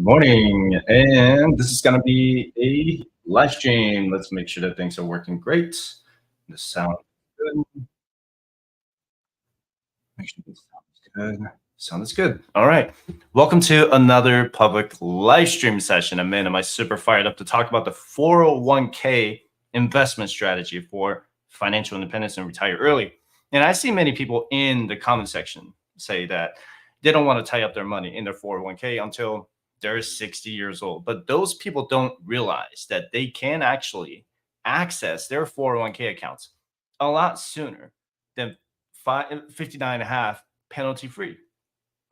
Morning, and this is going to be a live stream. Let's make sure that things are working great. The sound is good. Make sure the sound is good. Sound is good. All right. Welcome to another public live stream session. And man, am I super fired up to talk about the 401k investment strategy for financial independence and retire early. And I see many people in the comment section say that they don't want to tie up their money in their 401k until they're 60 years old. But those people don't realize that they can actually access their 401k accounts a lot sooner than 59 and a half penalty free.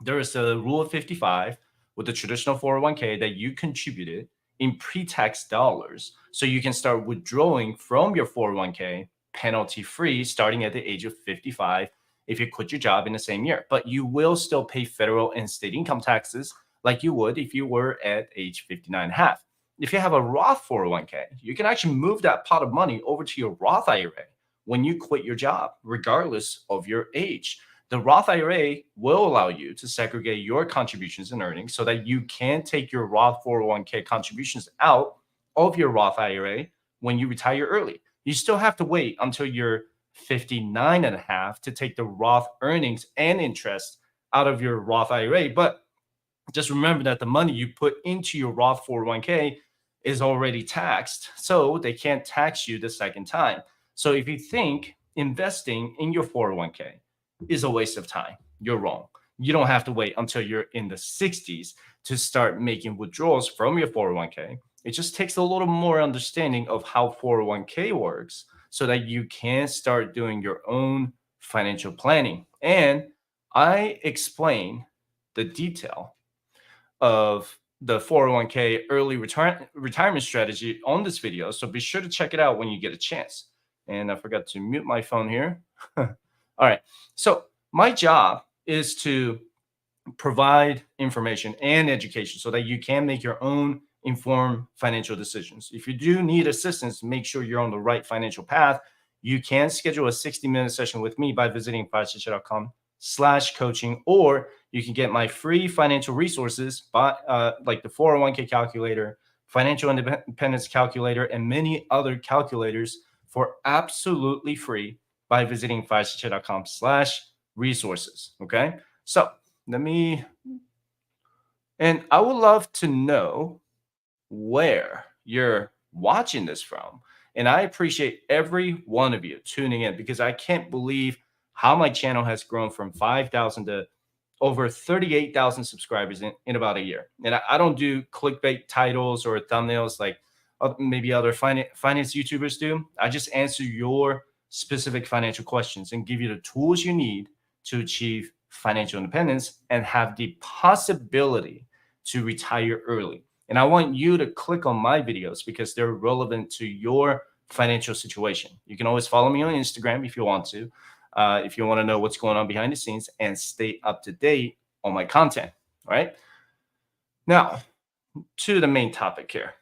There is a rule of 55 with the traditional 401k that you contributed in pre-tax dollars. So you can start withdrawing from your 401k penalty free starting at the age of 55 if you quit your job in the same year. But you will still pay federal and state income taxes like you would if you were at age 59 and a half. If you have a Roth 401k, you can actually move that pot of money over to your Roth IRA when you quit your job, regardless of your age. The Roth IRA will allow you to segregate your contributions and earnings so that you can take your Roth 401k contributions out of your Roth IRA when you retire early. You still have to wait until you're 59 and a half to take the Roth earnings and interest out of your Roth IRA. But just remember that the money you put into your Roth 401k is already taxed, so they can't tax you the second time. So if you think investing in your 401k is a waste of time, you're wrong. You don't have to wait until you're in the 60s to start making withdrawals from your 401k. It just takes a little more understanding of how 401k works so that you can start doing your own financial planning. And I explain the detail of the 401k early retirement strategy on this video. So be sure to check it out when you get a chance. And I forgot to mute my phone here. All right. So my job is to provide information and education so that you can make your own informed financial decisions. If you do need assistance to make sure you're on the right financial path, you can schedule a 60-minute session with me by visiting firechat.com/coaching, or you can get my free financial resources like the 401k calculator, financial independence calculator, and many other calculators for absolutely free by visiting firechat.com/resources. Okay. So and I would love to know where you're watching this from. And I appreciate every one of you tuning in because I can't believe how my channel has grown from 5,000 to over 38,000 subscribers in about a year. And I don't do clickbait titles or thumbnails like maybe other finance YouTubers do. I just answer your specific financial questions and give you the tools you need to achieve financial independence and have the possibility to retire early. And I want you to click on my videos because they're relevant to your financial situation. You can always follow me on Instagram if you want to know what's going on behind the scenes and stay up to date on my content. All right. Now, to the main topic here.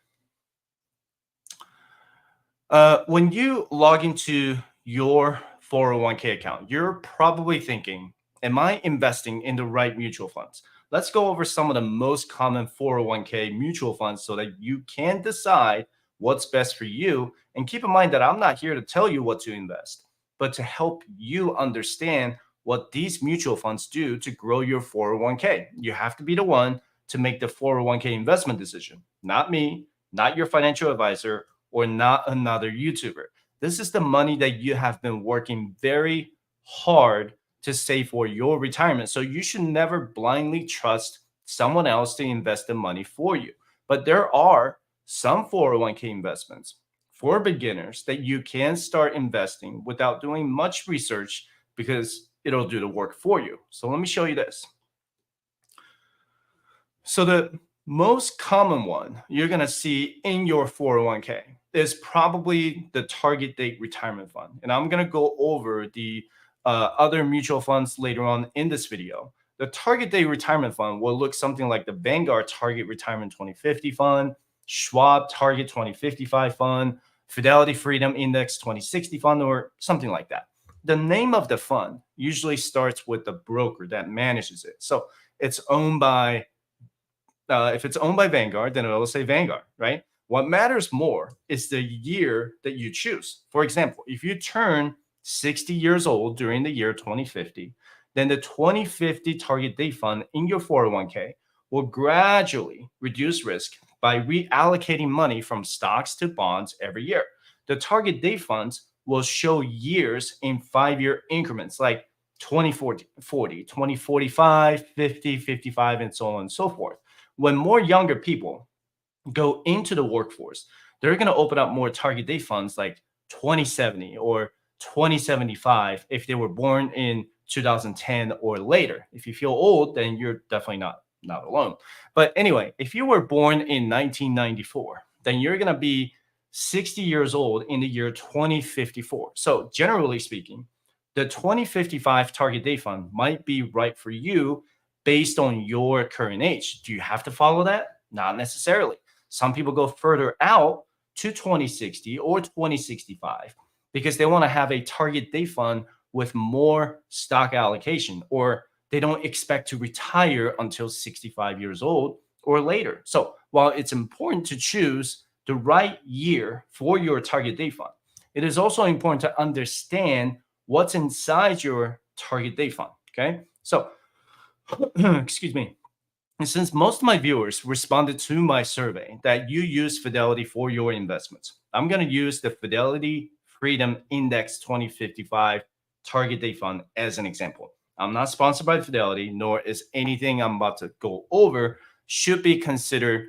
When you log into your 401k account, you're probably thinking, am I investing in the right mutual funds? Let's go over some of the most common 401k mutual funds so that you can decide what's best for you. And keep in mind that I'm not here to tell you what to invest, but to help you understand what these mutual funds do to grow your 401k. You have to be the one to make the 401k investment decision, not me, not your financial advisor, or not another YouTuber. This is the money that you have been working very hard to save for your retirement. So you should never blindly trust someone else to invest the money for you. But there are some 401k investments for beginners that you can start investing without doing much research because it'll do the work for you. So let me show you this. So the most common one you're going to see in your 401k is probably the target date retirement fund. And I'm going to go over the other mutual funds later on in this video. The target date retirement fund will look something like the Vanguard Target Retirement 2050 Fund, Schwab Target 2055 Fund, Fidelity Freedom Index 2060 Fund, or something like that. The name of the fund usually starts with the broker that manages it. So it's owned by if it's owned by Vanguard, then it'll say Vanguard, right? What matters more is the year that you choose. For example, if you turn 60 years old during the year 2050, then the 2050 target date fund in your 401k will gradually reduce risk by reallocating money from stocks to bonds every year. The target date funds will show years in 5-year increments like 2040, 2045, 50, 55, and so on and so forth. When more younger people go into the workforce, they're going to open up more target date funds like 2070 or 2075 if they were born in 2010 or later. If you feel old, then you're definitely not alone. But anyway, if you were born in 1994, then you're going to be 60 years old in the year 2054. So generally speaking, the 2055 target date fund might be right for you based on your current age. Do you have to follow that? Not necessarily. Some people go further out to 2060 or 2065 because they want to have a target date fund with more stock allocation, or they don't expect to retire until 65 years old or later. So while it's important to choose the right year for your target date fund, it is also important to understand what's inside your target date fund. Okay. So, excuse me. And since most of my viewers responded to my survey that you use Fidelity for your investments, I'm going to use the Fidelity Freedom Index 2055 Target Date Fund as an example. I'm not sponsored by Fidelity, nor is anything I'm about to go over should be considered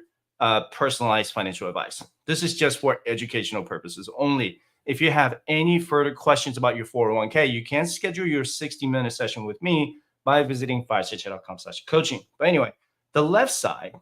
personalized financial advice. This is just for educational purposes only. If you have any further questions about your 401k, you can schedule your 60-minute session with me by visiting firesightchat.com/coaching. But anyway, the left side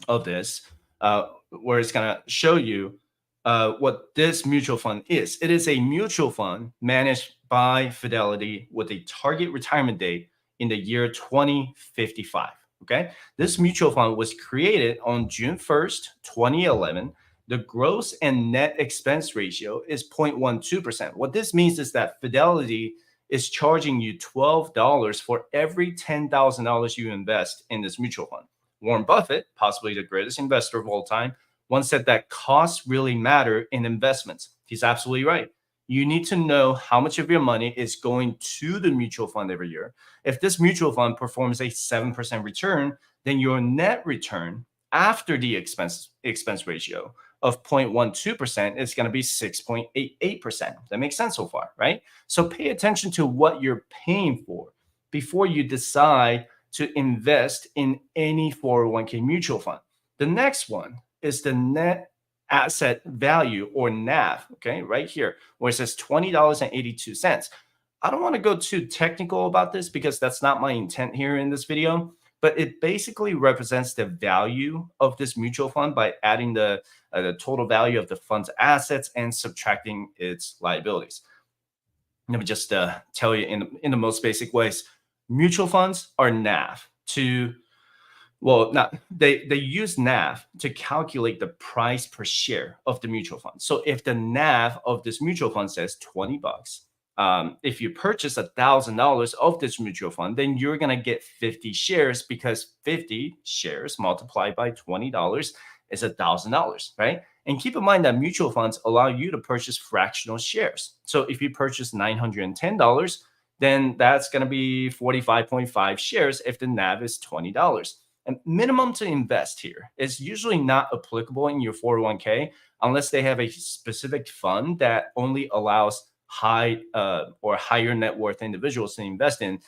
of this, where it's going to show you what this mutual fund is. It is a mutual fund managed by Fidelity with a target retirement date in the year 2055. Okay. This mutual fund was created on June 1st, 2011. The gross and net expense ratio is 0.12%. What this means is that Fidelity is charging you $12 for every $10,000 you invest in this mutual fund. Warren Buffett, possibly the greatest investor of all time, once said that costs really matter in investments. He's absolutely right. You need to know how much of your money is going to the mutual fund every year. If this mutual fund performs a 7% return, then your net return after the expense ratio of 0.12% is going to be 6.88%. That makes sense so far, right? So pay attention to what you're paying for before you decide to invest in any 401k mutual fund. The next one is the net asset value, or NAV, okay, right here, where it says $20.82. I don't want to go too technical about this because that's not my intent here in this video, but it basically represents the value of this mutual fund by adding the total value of the fund's assets and subtracting its liabilities. Let me just tell you in the most basic ways. Mutual funds are NAV to, well, not they use NAV to calculate the price per share of the mutual fund. So if the NAV of this mutual fund says $20, if you purchase $1,000 of this mutual fund, then you're going to get 50 shares because 50 shares multiplied by $20 is $1,000, right? And keep in mind that mutual funds allow you to purchase fractional shares. So if you purchase $910, then that's going to be 45.5 shares if the NAV is $20. And minimum to invest here is usually not applicable in your 401k unless they have a specific fund that only allows high or higher net worth individuals to invest in.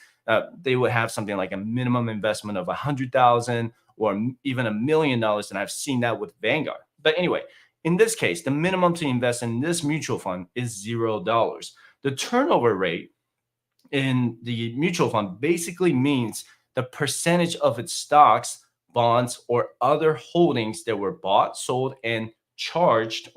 They would have something like a minimum investment of $100,000 or even $1 million, and I've seen that with Vanguard. But anyway, in this case, the minimum to invest in this mutual fund is $0. The turnover rate in the mutual fund basically means the percentage of its stocks, bonds, or other holdings that were bought, sold, and changed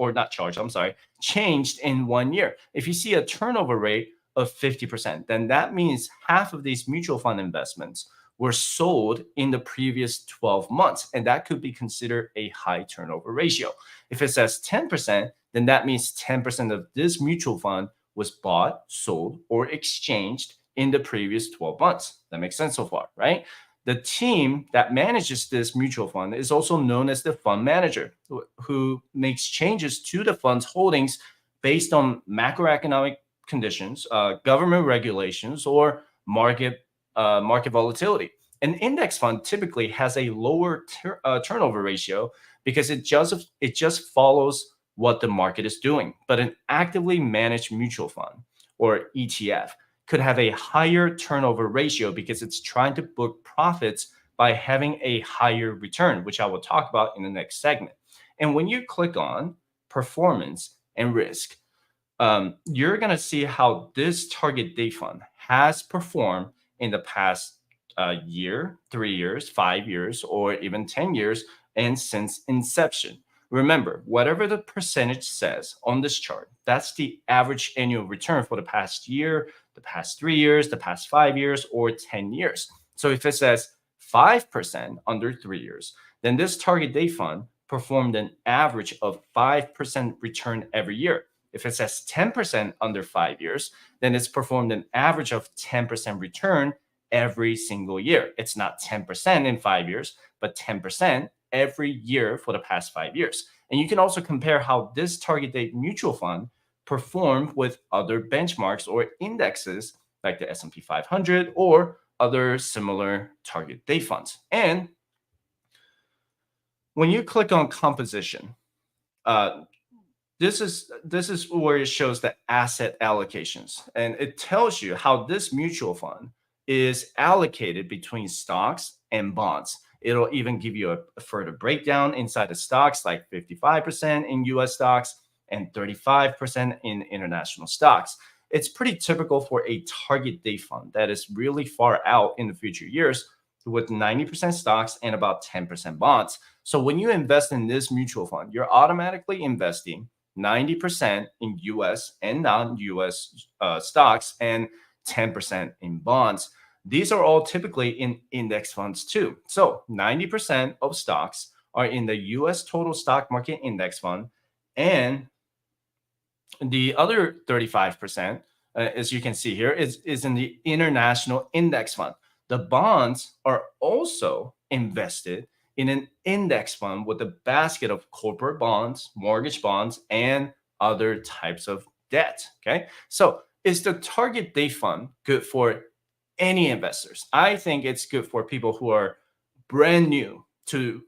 in 1 year. If you see a turnover rate of 50%, then that means half of these mutual fund investments were sold in the previous 12 months, and that could be considered a high turnover ratio. If it says 10%, then that means 10% of this mutual fund was bought, sold, or exchanged in the previous 12 months. That makes sense so far, right? The team that manages this mutual fund is also known as the fund manager, who makes changes to the fund's holdings based on macroeconomic conditions, government regulations, or market volatility. An index fund typically has a lower turnover ratio because it just follows what the market is doing. But an actively managed mutual fund, or ETF, could have a higher turnover ratio because it's trying to book profits by having a higher return, which I will talk about in the next segment. And when you click on performance and risk, you're going to see how this target date fund has performed in the past year, 3 years, 5 years, or even 10 years, and since inception. Remember, whatever the percentage says on this chart, that's the average annual return for the past year, the past 3 years, the past 5 years, or 10 years. So if it says 5% under 3 years, then this target date fund performed an average of 5% return every year. If it says 10% under 5 years, then it's performed an average of 10% return every single year. It's not 10% in 5 years, but 10% every year for the past 5 years. And you can also compare how this target date mutual fund performed with other benchmarks or indexes like the S&P 500 or other similar target date funds. And when you click on composition, this is where it shows the asset allocations, and it tells you how this mutual fund is allocated between stocks and bonds. It'll even give you a further breakdown inside the stocks, like 55% in US stocks and 35% in international stocks. It's pretty typical for a target date fund that is really far out in the future years, with 90% stocks and about 10% bonds. So when you invest in this mutual fund, you're automatically investing 90% in US and non-US stocks and 10% in bonds. These are all typically in index funds too. So 90% of stocks are in the US total stock market index fund, and the other 35%, as you can see here, is in the international index fund. The bonds are also invested in an index fund with a basket of corporate bonds, mortgage bonds, and other types of debt. Okay. So is the target date fund good for any investors? I think it's good for people who are brand new to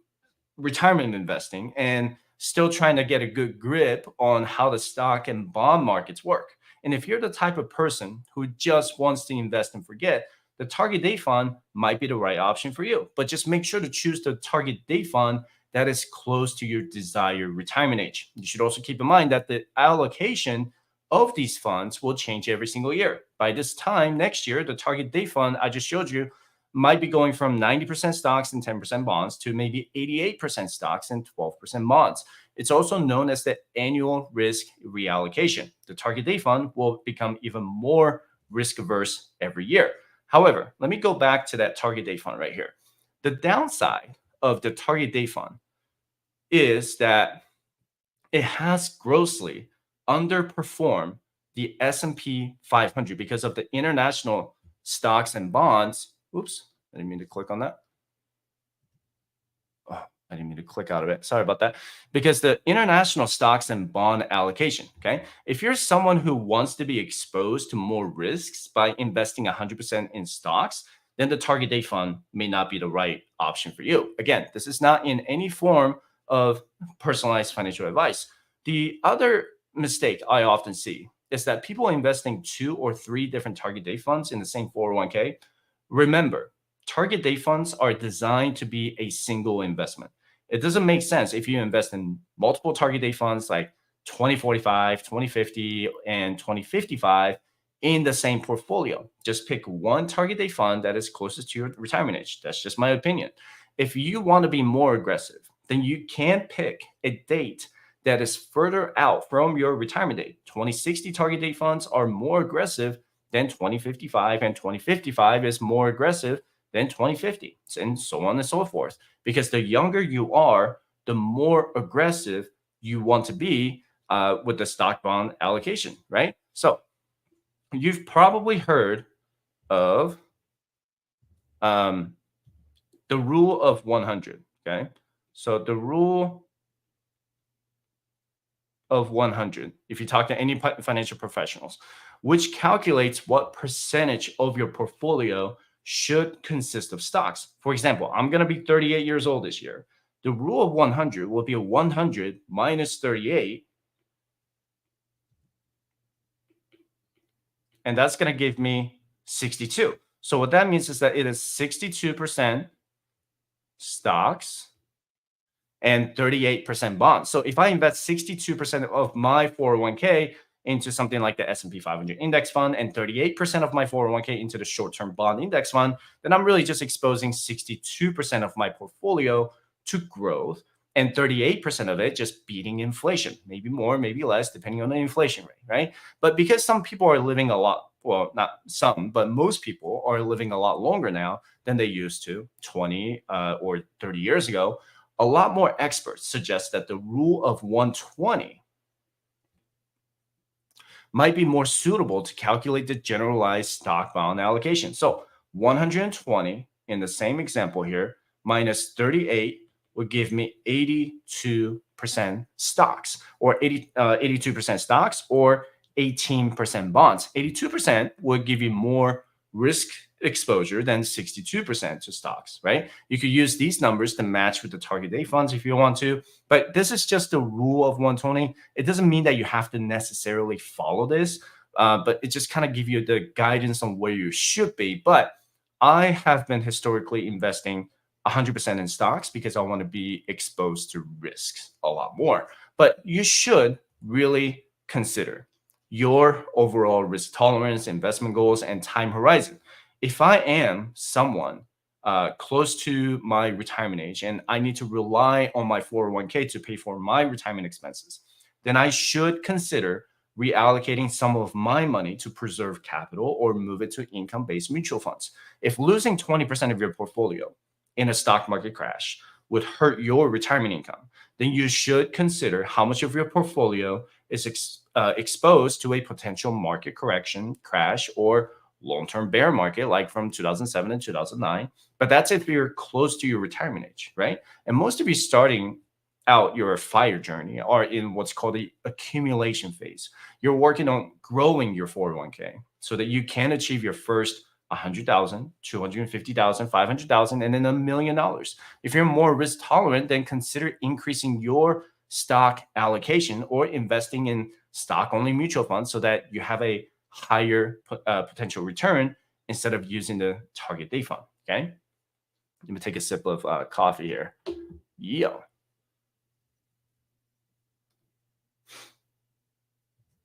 retirement investing and still trying to get a good grip on how the stock and bond markets work. And if you're the type of person who just wants to invest and forget, the target date fund might be the right option for you. But just make sure to choose the target date fund that is close to your desired retirement age. You should also keep in mind that the allocation of these funds will change every single year. By this time next year, the target date fund I just showed you might be going from 90% stocks and 10% bonds to maybe 88% stocks and 12% bonds. It's also known as the annual risk reallocation. The target date fund will become even more risk averse every year. However, let me go back to that target date fund right here. The downside of the target date fund is that it has grossly underperformed the S&P 500 because of the international stocks and bonds. Oops, I didn't mean to click on that. Oh, I didn't mean to click out of it. Sorry about that. Because the international stocks and bond allocation, okay? If you're someone who wants to be exposed to more risks by investing 100% in stocks, then the target date fund may not be the right option for you. Again, this is not in any form of personalized financial advice. The other mistake I often see is that people investing 2 or 3 different target date funds in the same 401k. Remember, target date funds are designed to be a single investment. It doesn't make sense if you invest in multiple target date funds like 2045, 2050, and 2055 in the same portfolio. Just pick one target date fund that is closest to your retirement age. That's just my opinion. If you want to be more aggressive, then you can pick a date that is further out from your retirement date. 2060 target date funds are more aggressive than 2055, and 2055 is more aggressive than 2050, and so on and so forth. Because the younger you are, the more aggressive you want to be with the stock bond allocation, right? So you've probably heard of the rule of 100. Okay. So the rule of 100, if you talk to any financial professionals, which calculates what percentage of your portfolio should consist of stocks. For example, I'm going to be 38 years old this year. The rule of 100 will be 100 minus 38. And that's going to give me 62. So what that means is that it is 62% stocks and 38% bonds. So if I invest 62% of my 401k into something like the S&P 500 index fund and 38% of my 401k into the short-term bond index fund, then I'm really just exposing 62% of my portfolio to growth and 38% of it just beating inflation, maybe more, maybe less, depending on the inflation rate, right? But because some people are living a lot, well, not some, but most people are living a lot longer now than they used to 20 or 30 years ago, a lot more experts suggest that the rule of 120 might be more suitable to calculate the generalized stock bond allocation. So 120 in the same example here minus 38 would give me 82% stocks or 82% stocks or 18% bonds. 82% would give you more risk exposure than 62% to stocks, right? You could use these numbers to match with the target date funds if you want to, but this is just the rule of 120. It doesn't mean that you have to necessarily follow this, but it just kind of give you the guidance on where you should be. But I have been historically investing 100% in stocks because I want to be exposed to risks a lot more. But you should really consider your overall risk tolerance, investment goals, and time horizon. If I am someone close to my retirement age and I need to rely on my 401k to pay for my retirement expenses, then I should consider reallocating some of my money to preserve capital or move it to income-based mutual funds. If losing 20% of your portfolio in a stock market crash would hurt your retirement income, then you should consider how much of your portfolio is exposed to a potential market correction, crash, or long-term bear market like from 2007 and 2009. But that's if you're close to your retirement age, right? And most of you starting out your FIRE journey are in what's called the accumulation phase. You're working on growing your 401k so that you can achieve your first 100,000, 250,000, 500,000, and then $1 million. If you're more risk tolerant, then consider increasing your stock allocation or investing in stock only mutual funds so that you have a higher potential return instead of using the target date fund. Okay. Let me take a sip of coffee here. Yo.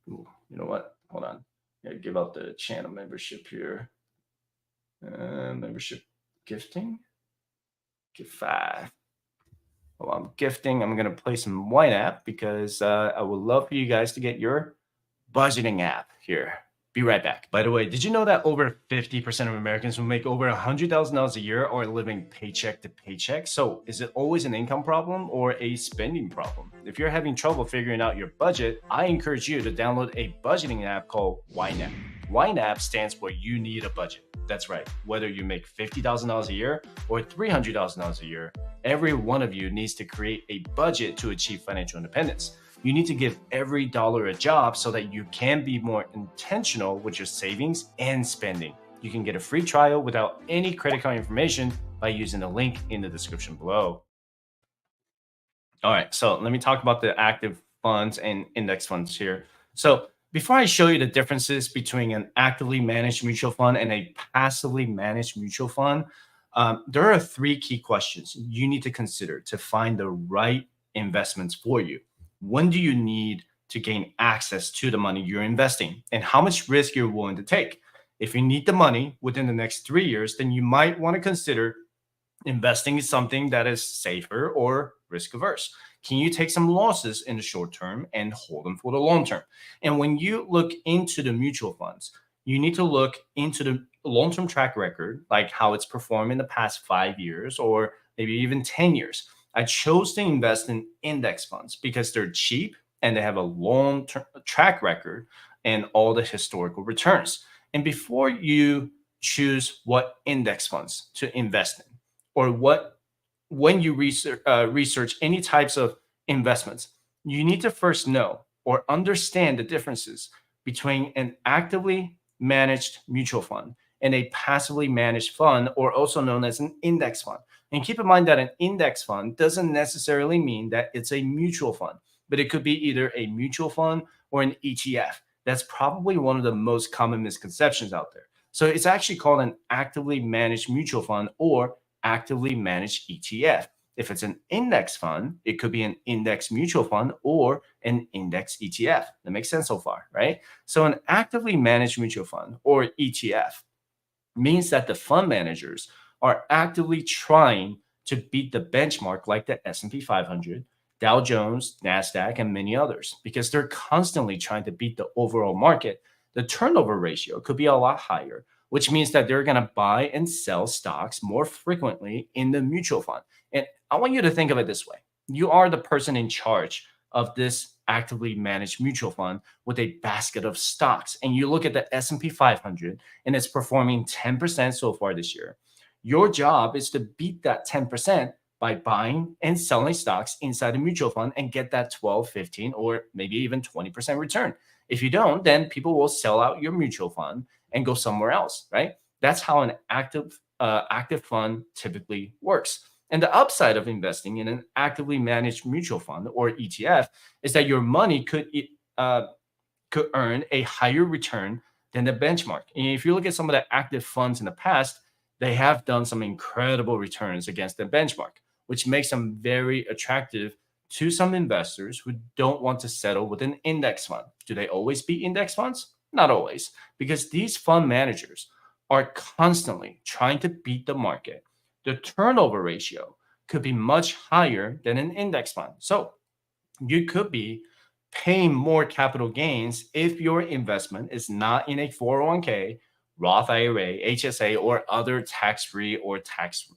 Ooh, you know what? Hold on. I gotta give out the channel membership here. Membership gifting. Give 5. Well, I'm gifting. I'm gonna play some YNAB because I would love for you guys to get your budgeting app here. Be right back. By the way, did you know that over 50% of Americans who make over $100,000 a year are living paycheck to paycheck? So is it always an income problem or a spending problem? If you're having trouble figuring out your budget, I encourage you to download a budgeting app called YNAB. YNAB stands for You Need a Budget. That's right. Whether you make $50,000 a year or $300,000 a year, every one of you needs to create a budget to achieve financial independence. You need to give every dollar a job so that you can be more intentional with your savings and spending. You can get a free trial without any credit card information by using the link in the description below. All right, so let me talk about the active funds and index funds here. So before I show you the differences between an actively managed mutual fund and a passively managed mutual fund, there are 3 key questions you need to consider to find the right investments for you. When do you need to gain access to the money you're investing and how much risk you're willing to take? If you need the money within the next 3 years, then you might want to consider investing in something that is safer or risk averse. Can you take some losses in the short term and hold them for the long term? And when you look into the mutual funds, you need to look into the long-term track record, like how it's performed in the past 5 years or maybe even 10 years. I chose to invest in index funds because they're cheap and they have a long track record and all the historical returns. And before you choose what index funds to invest in, or when you research any types of investments, you need to first know or understand the differences between an actively managed mutual fund and a passively managed fund, or also known as an index fund. And keep in mind that an index fund doesn't necessarily mean that it's a mutual fund, but it could be either a mutual fund or an ETF. That's probably one of the most common misconceptions out there. So it's actually called an actively managed mutual fund or actively managed ETF. If it's an index fund, it could be an index mutual fund or an index ETF. That makes sense so far, right? So an actively managed mutual fund or ETF means that the fund managers are actively trying to beat the benchmark like the S&P 500, Dow Jones, NASDAQ, and many others because they're constantly trying to beat the overall market. The turnover ratio could be a lot higher, which means that they're going to buy and sell stocks more frequently in the mutual fund. And I want you to think of it this way. You are the person in charge of this actively managed mutual fund with a basket of stocks, and you look at the S&P 500 and it's performing 10% so far this year. Your job is to beat that 10% by buying and selling stocks inside a mutual fund and get that 12, 15, or maybe even 20% return. If you don't, then people will sell out your mutual fund and go somewhere else, right? That's how an active fund typically works. And the upside of investing in an actively managed mutual fund or ETF is that your money could earn a higher return than the benchmark. And if you look at some of the active funds in the past, they have done some incredible returns against the benchmark, which makes them very attractive to some investors who don't want to settle with an index fund. Do they always beat index funds? Not always, because these fund managers are constantly trying to beat the market. The turnover ratio could be much higher than an index fund. So you could be paying more capital gains if your investment is not in a 401k, Roth IRA, HSA, or other tax-free or tax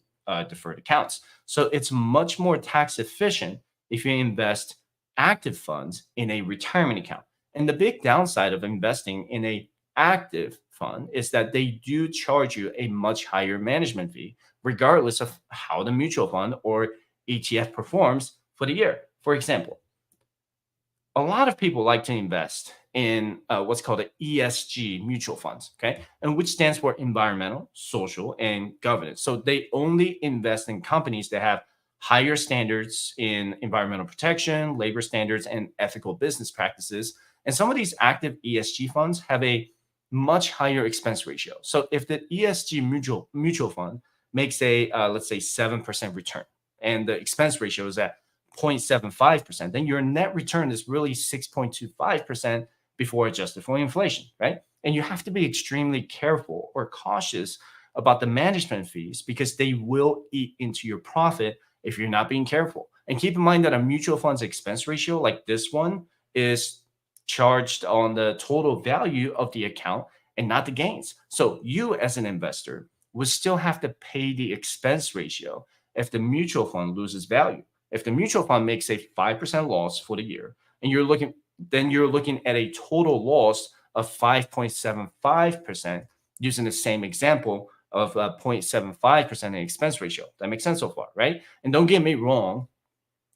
deferred accounts. So it's much more tax efficient if you invest active funds in a retirement account. And the big downside of investing in a active fund is that they do charge you a much higher management fee, regardless of how the mutual fund or ETF performs for the year. For example, a lot of people like to invest in what's called an ESG mutual funds, okay, and which stands for environmental, social, and governance. So they only invest in companies that have higher standards in environmental protection, labor standards, and ethical business practices. And some of these active ESG funds have a much higher expense ratio. So if the ESG mutual fund makes a let's say 7% return, and the expense ratio is at 0.75%, then your net return is really 6.25% before adjusted for inflation, right? And you have to be extremely careful or cautious about the management fees because they will eat into your profit if you're not being careful. And keep in mind that a mutual fund's expense ratio, like this one, is charged on the total value of the account and not the gains. So you, as an investor, would still have to pay the expense ratio if the mutual fund loses value. If the mutual fund makes a 5% loss for the year, and you're looking at a total loss of 5.75% using the same example of 0.75% in expense ratio. That makes sense so far, right? And don't get me wrong,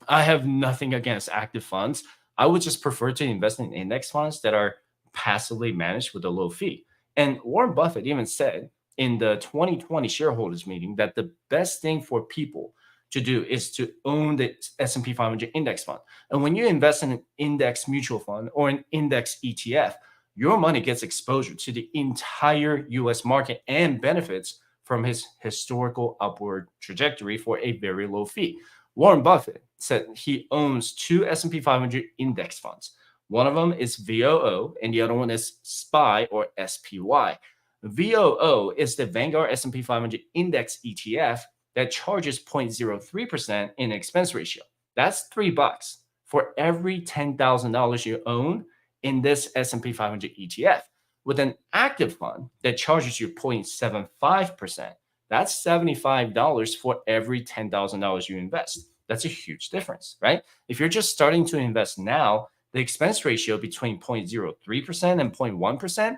I have nothing against active funds. I would just prefer to invest in index funds that are passively managed with a low fee. And Warren Buffett even said in the 2020 shareholders meeting that the best thing for people to do is to own the S&P 500 index fund. And when you invest in an index mutual fund or an index ETF, your money gets exposure to the entire US market and benefits from his historical upward trajectory for a very low fee. Warren Buffett said he owns two S&P 500 index funds. One of them is VOO and the other one is SPY or SPY. VOO is the Vanguard S&P 500 index ETF that charges 0.03% in expense ratio. That's $3 for every $10,000 you own in this S&P 500 ETF. With an active fund that charges you 0.75%, that's $75 for every $10,000 you invest. That's a huge difference, right? If you're just starting to invest now, the expense ratio between 0.03% and 0.1%,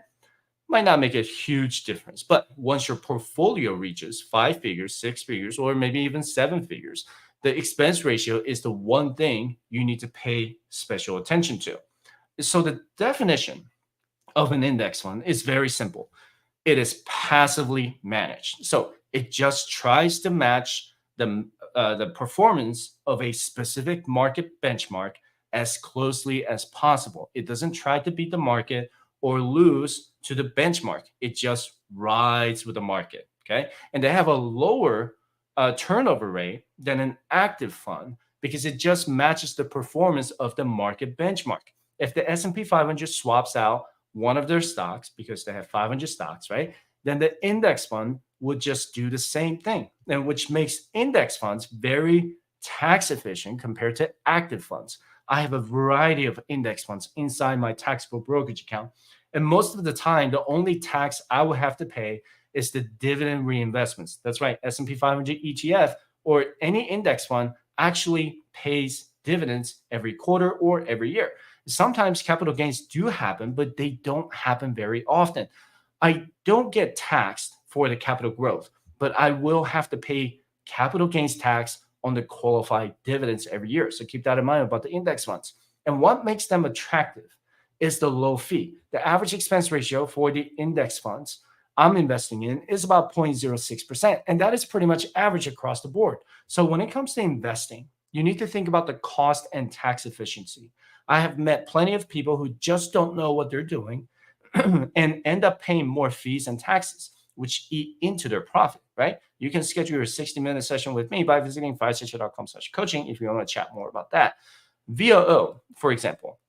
might not make a huge difference. But once your portfolio reaches 5 figures, 6 figures, or maybe even 7 figures, the expense ratio is the one thing you need to pay special attention to. So the definition of an index fund is very simple. It is passively managed. So it just tries to match the performance of a specific market benchmark as closely as possible. It doesn't try to beat the market or lose to the benchmark. It just rides with the market. Okay, and they have a lower turnover rate than an active fund because it just matches the performance of the market benchmark. If the S&P 500 swaps out one of their stocks because they have 500 stocks, right? Then the index fund would just do the same thing, and which makes index funds very tax efficient compared to active funds. I have a variety of index funds inside my taxable brokerage account. And most of the time, the only tax I will have to pay is the dividend reinvestments. That's right, S&P 500 ETF or any index fund actually pays dividends every quarter or every year. Sometimes capital gains do happen, but they don't happen very often. I don't get taxed for the capital growth, but I will have to pay capital gains tax on the qualified dividends every year. So keep that in mind about the index funds. And what makes them attractive is the low fee. The average expense ratio for the index funds I'm investing in is about 0.06%. And that is pretty much average across the board. So when it comes to investing, you need to think about the cost and tax efficiency. I have met plenty of people who just don't know what they're doing and end up paying more fees and taxes, which eat into their profit, right? You can schedule your 60-minute session with me by visiting firestation.com/coaching if you want to chat more about that. VOO, for example,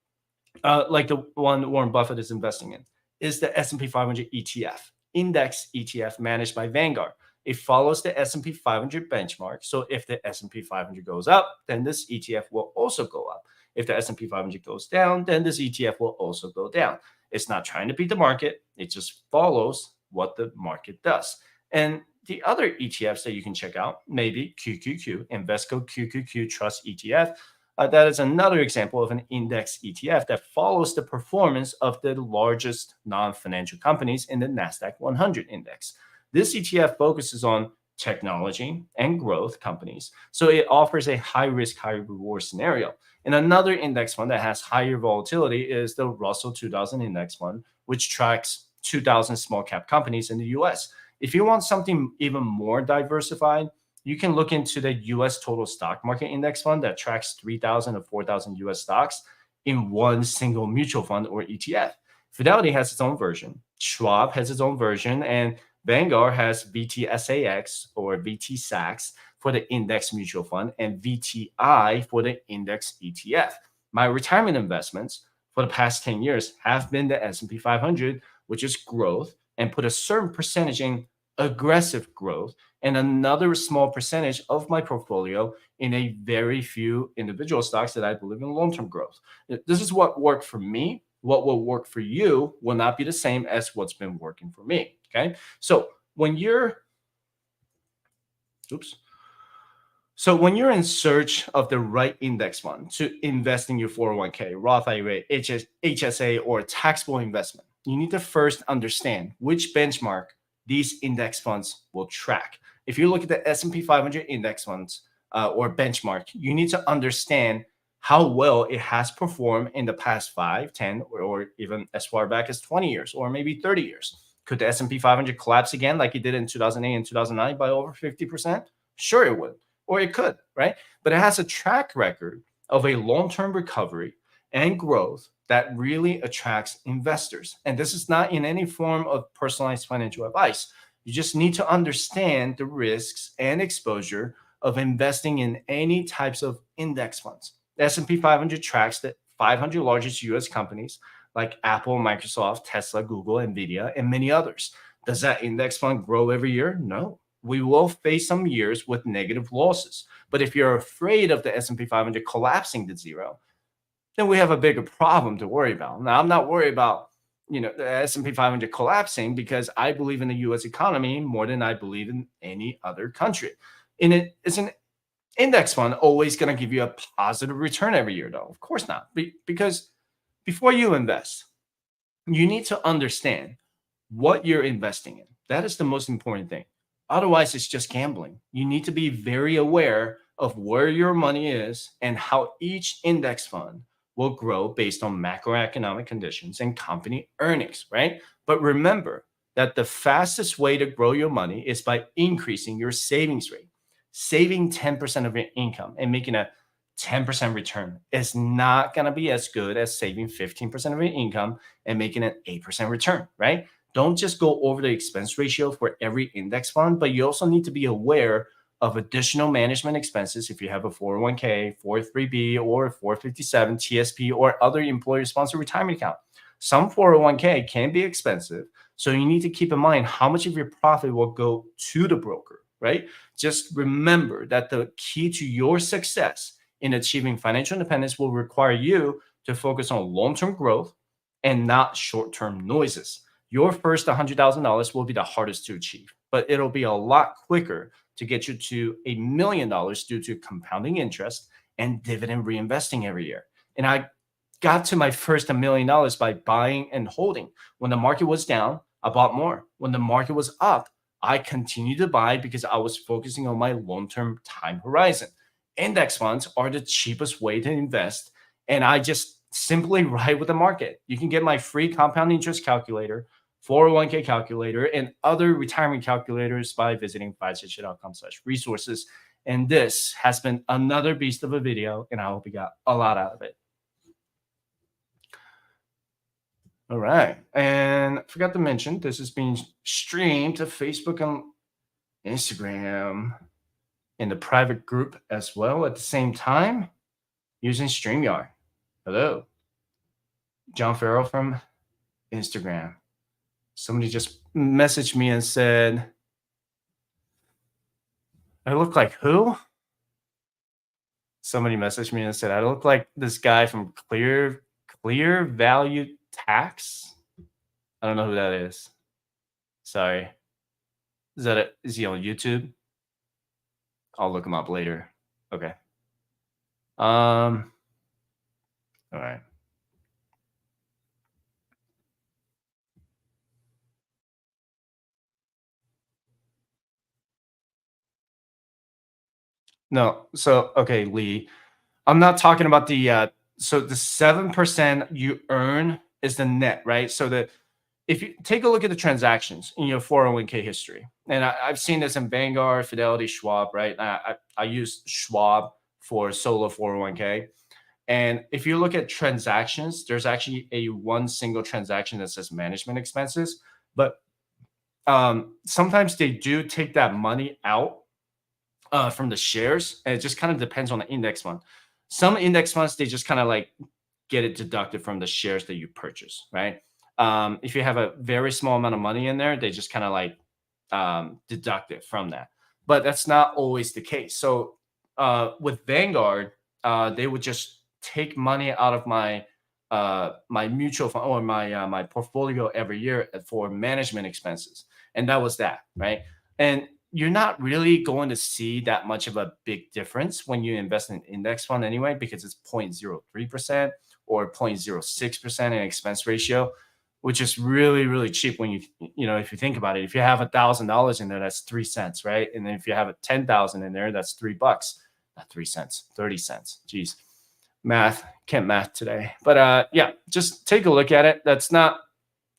like the one Warren Buffett is investing in, is the S&P 500 ETF, index ETF managed by Vanguard. It follows the S&P 500 benchmark. So if the S&P 500 goes up, then this ETF will also go up. If the S&P 500 goes down, then this ETF will also go down. It's not trying to beat the market. It just follows what the market does. And the other ETFs that you can check out, maybe QQQ, Invesco QQQ Trust ETF. That is another example of an index ETF that follows the performance of the largest non-financial companies in the NASDAQ 100 index. This ETF focuses on technology and growth companies. So it offers a high risk, high reward scenario. And another index fund that has higher volatility is the Russell 2000 index fund, which tracks 2,000 small cap companies in the US. If you want something even more diversified, you can look into the US total stock market index fund that tracks 3,000 or 4,000 US stocks in one single mutual fund or ETF. Fidelity has its own version. Schwab has its own version, and Vanguard has VTSAX or VTSAX for the index mutual fund and VTI for the index ETF. My retirement investments for the past 10 years have been the S&P 500, which is growth, and put a certain percentage in aggressive growth and another small percentage of my portfolio in a very few individual stocks that I believe in long-term growth. This is what worked for me. What will work for you will not be the same as what's been working for me. Okay. So when you're in search of the right index fund to invest in your 401k, Roth IRA, HSA, or taxable investment, you need to first understand which benchmark these index funds will track. If you look at the S&P 500 index funds or benchmark, you need to understand how well it has performed in the past 5, 10, or even as far back as 20 years, or maybe 30 years. Could the S&P 500 collapse again like it did in 2008 and 2009 by over 50%? Sure, it would, or it could, right? But it has a track record of a long-term recovery and growth that really attracts investors. And this is not in any form of personalized financial advice. You just need to understand the risks and exposure of investing in any types of index funds. The S&P 500 tracks the 500 largest US companies like Apple, Microsoft, Tesla, Google, Nvidia, and many others. Does that index fund grow every year? No. We will face some years with negative losses. But if you're afraid of the S&P 500 collapsing to zero, then we have a bigger problem to worry about. Now, I'm not worried about the S&P 500 collapsing because I believe in the U.S. economy more than I believe in any other country. And it's an index fund always going to give you a positive return every year, though? Of course not. Because before you invest, you need to understand what you're investing in. That is the most important thing. Otherwise, it's just gambling. You need to be very aware of where your money is and how each index fund will grow based on macroeconomic conditions and company earnings, right? But remember that the fastest way to grow your money is by increasing your savings rate. Saving 10% of your income and making a 10% return is not going to be as good as saving 15% of your income and making an 8% return, right? Don't just go over the expense ratio for every index fund, but you also need to be aware of additional management expenses if you have a 401k, 403b, or 457 TSP, or other employer sponsored retirement account. Some 401k can be expensive, so you need to keep in mind how much of your profit will go to the broker, right? Just remember that the key to your success in achieving financial independence will require you to focus on long-term growth and not short-term noises. Your first $100,000 will be the hardest to achieve, but it'll be a lot quicker to get you to $1 million due to compounding interest and dividend reinvesting every year. And I got to my first $1 million by buying and holding. When the market was down, I bought more. When the market was up, I continued to buy because I was focusing on my long-term time horizon. Index funds are the cheapest way to invest, and I just simply ride with the market. You can get my free compound interest calculator, 401k calculator, and other retirement calculators by visiting 568.com/resources. And this has been another beast of a video, and I hope you got a lot out of it. All right. And I forgot to mention, this is being streamed to Facebook and Instagram in the private group as well at the same time using StreamYard. Hello. John Farrell from Instagram. Somebody just messaged me and said, I look like who? Somebody messaged me and said, I look like this guy from Clear Value Tax. I don't know who that is. Sorry. Is he on YouTube? I'll look him up later. Okay. All right. No. So, okay, Lee, I'm not talking about so the 7% you earn is the net, right? So if you take a look at the transactions in your 401k history, and I've seen this in Vanguard, Fidelity, Schwab, right? I use Schwab for solo 401k. And if you look at transactions, there's actually one single transaction that says management expenses, but sometimes they do take that money out from the shares, and it just kind of depends on the index fund. Some index funds, they just kind of like get it deducted from the shares that you purchase, right? If you have a very small amount of money in there, they just kind of like deduct it from that. But that's not always the case. So with Vanguard, they would just take money out of my mutual fund or my portfolio every year for management expenses, and that was that, right? And you're not really going to see that much of a big difference when you invest in an index fund anyway, because it's 0.03% or 0.06% in expense ratio, which is really, really cheap when if you think about it. If you have $1,000 in there, that's 3 cents, right? And then if you have a 10,000 in there, that's $3. Not 3 cents, 30 cents. Geez, can't math today. But yeah, just take a look at it. That's not,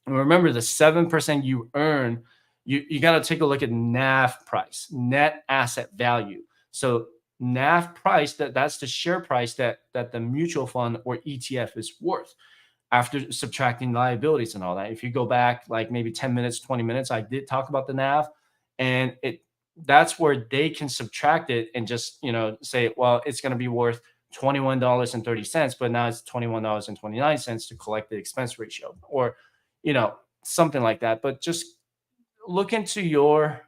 remember the 7% you earn, you got to take a look at NAV price, net asset value. So NAV price, that's the share price that the mutual fund or ETF is worth after subtracting liabilities and all that. If you go back like maybe 10 minutes, 20 minutes, I did talk about the NAV, and that's where they can subtract it and just, say, well, it's going to be worth $21.30, but now it's $21.29 to collect the expense ratio, or, something like that. But just look into your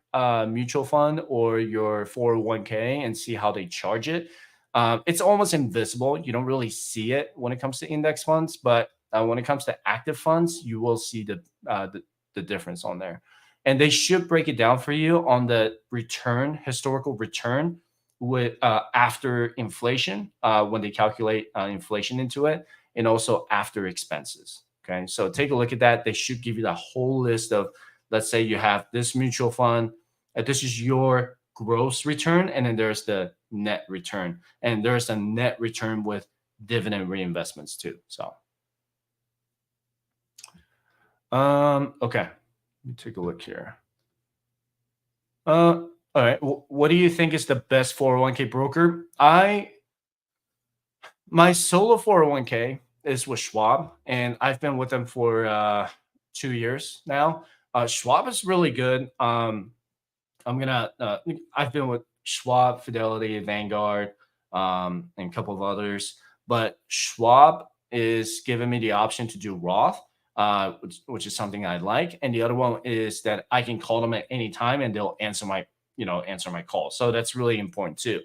mutual fund or your 401k and see how they charge it. It's almost invisible. You don't really see it when it comes to index funds, but when it comes to active funds, you will see the difference on there. And they should break it down for you on the historical return with after inflation, when they calculate inflation into it, and also after expenses. Okay, so take a look at that. They should give you the whole list of, let's say you have this mutual fund, this is your gross return, and then there's the net return, and there's a net return with dividend reinvestments too. So, okay, let me take a look here. All right, what do you think is the best 401k broker? My solo 401k is with Schwab, and I've been with them for 2 years now. Schwab is really good. I've been with Schwab, Fidelity, Vanguard, and a couple of others, but Schwab is giving me the option to do Roth, which is something I like. And the other one is that I can call them at any time and they'll answer my call. So that's really important too.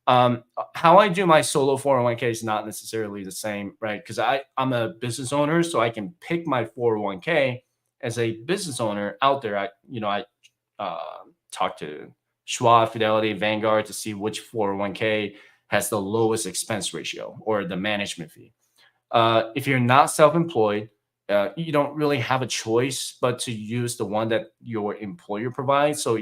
How I do my solo 401k is not necessarily the same, right? Because I'm a business owner, so I can pick my 401k as a business owner out there. I talk to Schwab, Fidelity, Vanguard to see which 401k has the lowest expense ratio or the management fee. If you're not self-employed, you don't really have a choice but to use the one that your employer provides. So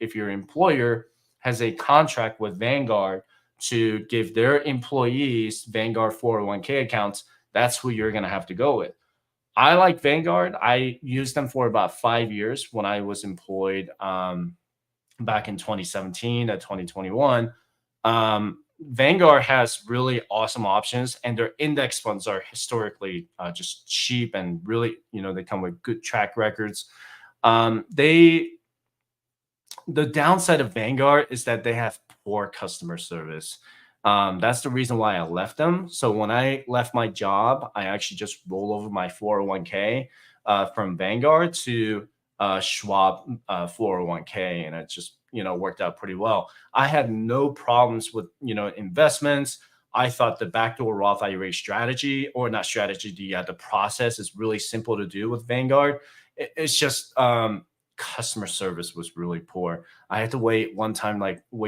if your employer has a contract with Vanguard to give their employees Vanguard 401k accounts, that's who you're going to have to go with. I like Vanguard. I used them for about 5 years when I was employed back in 2017 to 2021. Vanguard has really awesome options, and their index funds are historically just cheap and really, they come with good track records. The downside of Vanguard is that they have poor customer service. That's the reason why I left them. So when I left my job, I actually just rolled over my 401k from Vanguard to Schwab 401k, and it just worked out pretty well. I had no problems with investments. I thought the backdoor Roth IRA strategy, or not strategy, the process is really simple to do with Vanguard. It's just customer service was really poor. I had to wait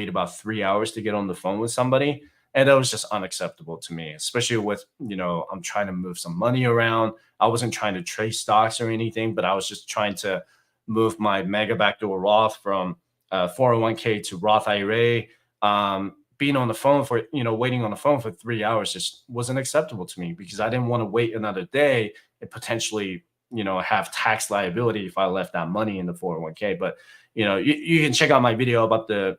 about 3 hours to get on the phone with somebody. And that was just unacceptable to me, especially with, I'm trying to move some money around. I wasn't trying to trade stocks or anything, but I was just trying to move my mega backdoor Roth from 401k to Roth IRA. Being on the phone waiting on the phone for 3 hours just wasn't acceptable to me, because I didn't want to wait another day and potentially have tax liability if I left that money in the 401k. But you can check out my video about the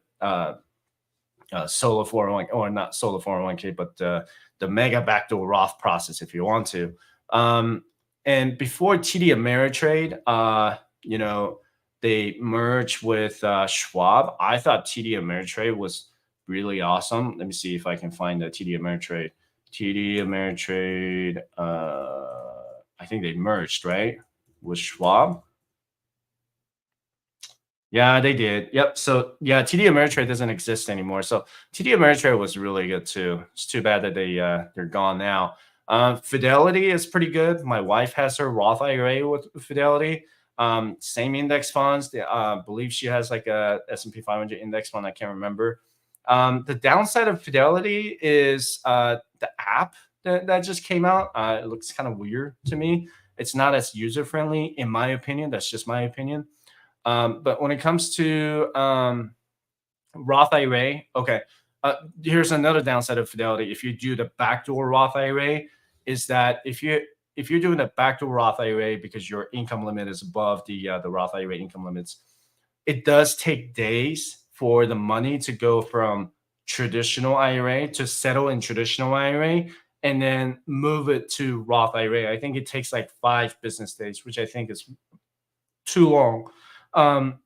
solo 401, or not solo 401k, but the mega backdoor Roth process if you want to. And before TD Ameritrade, they merged with Schwab. I thought TD Ameritrade was really awesome. Let me see if I can find the TD Ameritrade. TD Ameritrade. I think they merged, right, with Schwab. Yeah, they did. Yep. So yeah, TD Ameritrade doesn't exist anymore. So TD Ameritrade was really good too. It's too bad that they're gone now. Fidelity is pretty good. My wife has her Roth IRA with Fidelity. Same index funds. I believe she has like a S&P 500 index fund. I can't remember. The downside of Fidelity is the app that just came out. It looks kind of weird to me. It's not as user friendly, in my opinion. That's just my opinion. But when it comes to Roth IRA, okay, here's another downside of Fidelity. If you do the backdoor Roth IRA, is that if you're doing a backdoor Roth IRA because your income limit is above the Roth IRA income limits, it does take days for the money to go from traditional IRA to settle in traditional IRA and then move it to Roth IRA. I think it takes like 5 business days, which I think is too long. And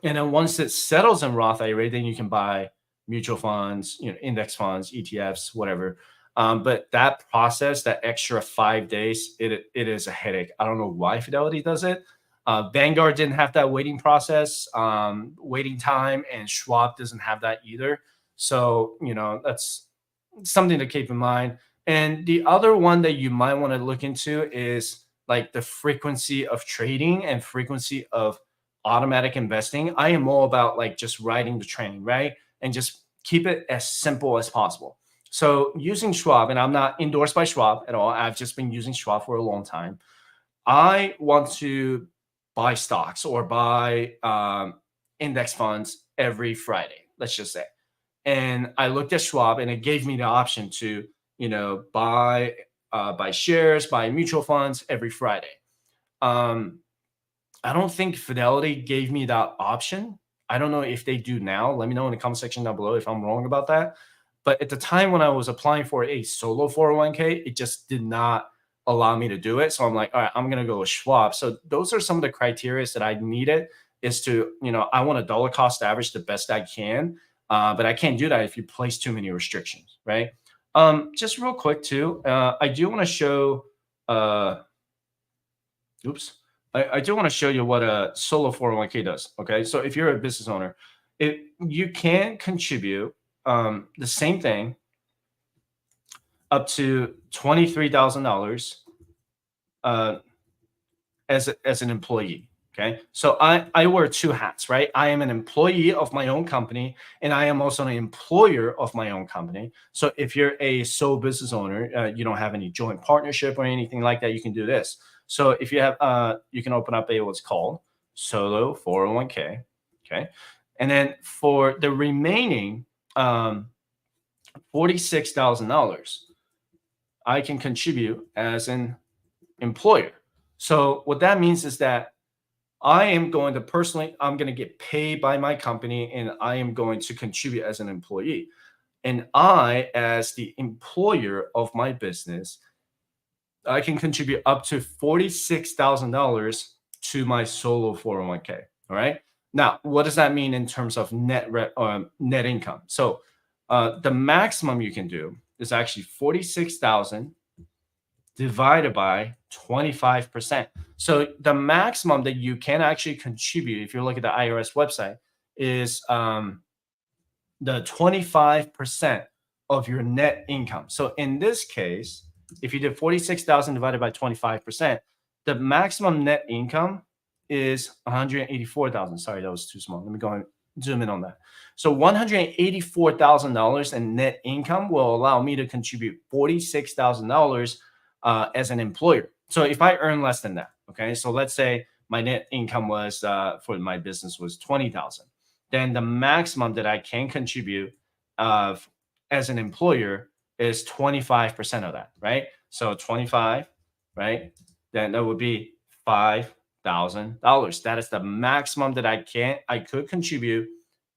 then once it settles in Roth IRA, then you can buy mutual funds, index funds, ETFs, whatever. But that process, that extra 5 days, it is a headache. I don't know why Fidelity does it. Vanguard didn't have that waiting process, waiting time, and Schwab doesn't have that either. So, that's something to keep in mind. And the other one that you might want to look into is like the frequency of trading and frequency of automatic investing. I am all about like just writing the training, right? And just keep it as simple as possible. So using Schwab, and I'm not endorsed by Schwab at all. I've just been using Schwab for a long time. I want to buy stocks or buy index funds every Friday, let's just say. And I looked at Schwab, and it gave me the option to, buy shares, buy mutual funds every Friday. Um, I don't think Fidelity gave me that option. I don't know if they do now. Let me know in the comment section down below if I'm wrong about that. But at the time when I was applying for a solo 401k, it just did not allow me to do it. So I'm like, all right, I'm going to go with Schwab. So those are some of the criteria that I needed is to, I want a dollar cost average the best I can. But I can't do that if you place too many restrictions, right? Just real quick too, I do want to show, oops. I do want to show you what a solo 401k does. Okay. So if you're a business owner, you can contribute the same thing up to $23,000 as an employee. Okay. So I wear two hats, right? I am an employee of my own company, and I am also an employer of my own company. So if you're a sole business owner, you don't have any joint partnership or anything like that, you can do this. So if you have, you can open up a what's called solo 401k. Okay. And then for the remaining $46,000, I can contribute as an employer. So what that means is that I'm going to get paid by my company, and I am going to contribute as an employee. And I, as the employer of my business, I can contribute up to $46,000 to my solo 401k. All right. Now, what does that mean in terms of net income? So the maximum you can do is actually 46,000 divided by 25%. So the maximum that you can actually contribute, if you look at the IRS website, is the 25% of your net income. So in this case, if you did 46,000 divided by 25%, the maximum net income is 184,000. Sorry, that was too small. Let me go and zoom in on that. So $184,000 in net income will allow me to contribute $46,000 as an employer. So if I earn less than that, okay, so let's say my net income was for my business was 20,000, then the maximum that I can contribute as an employer is 25% of that, right? So 25, right? Then that would be $5,000. That is the maximum that I could contribute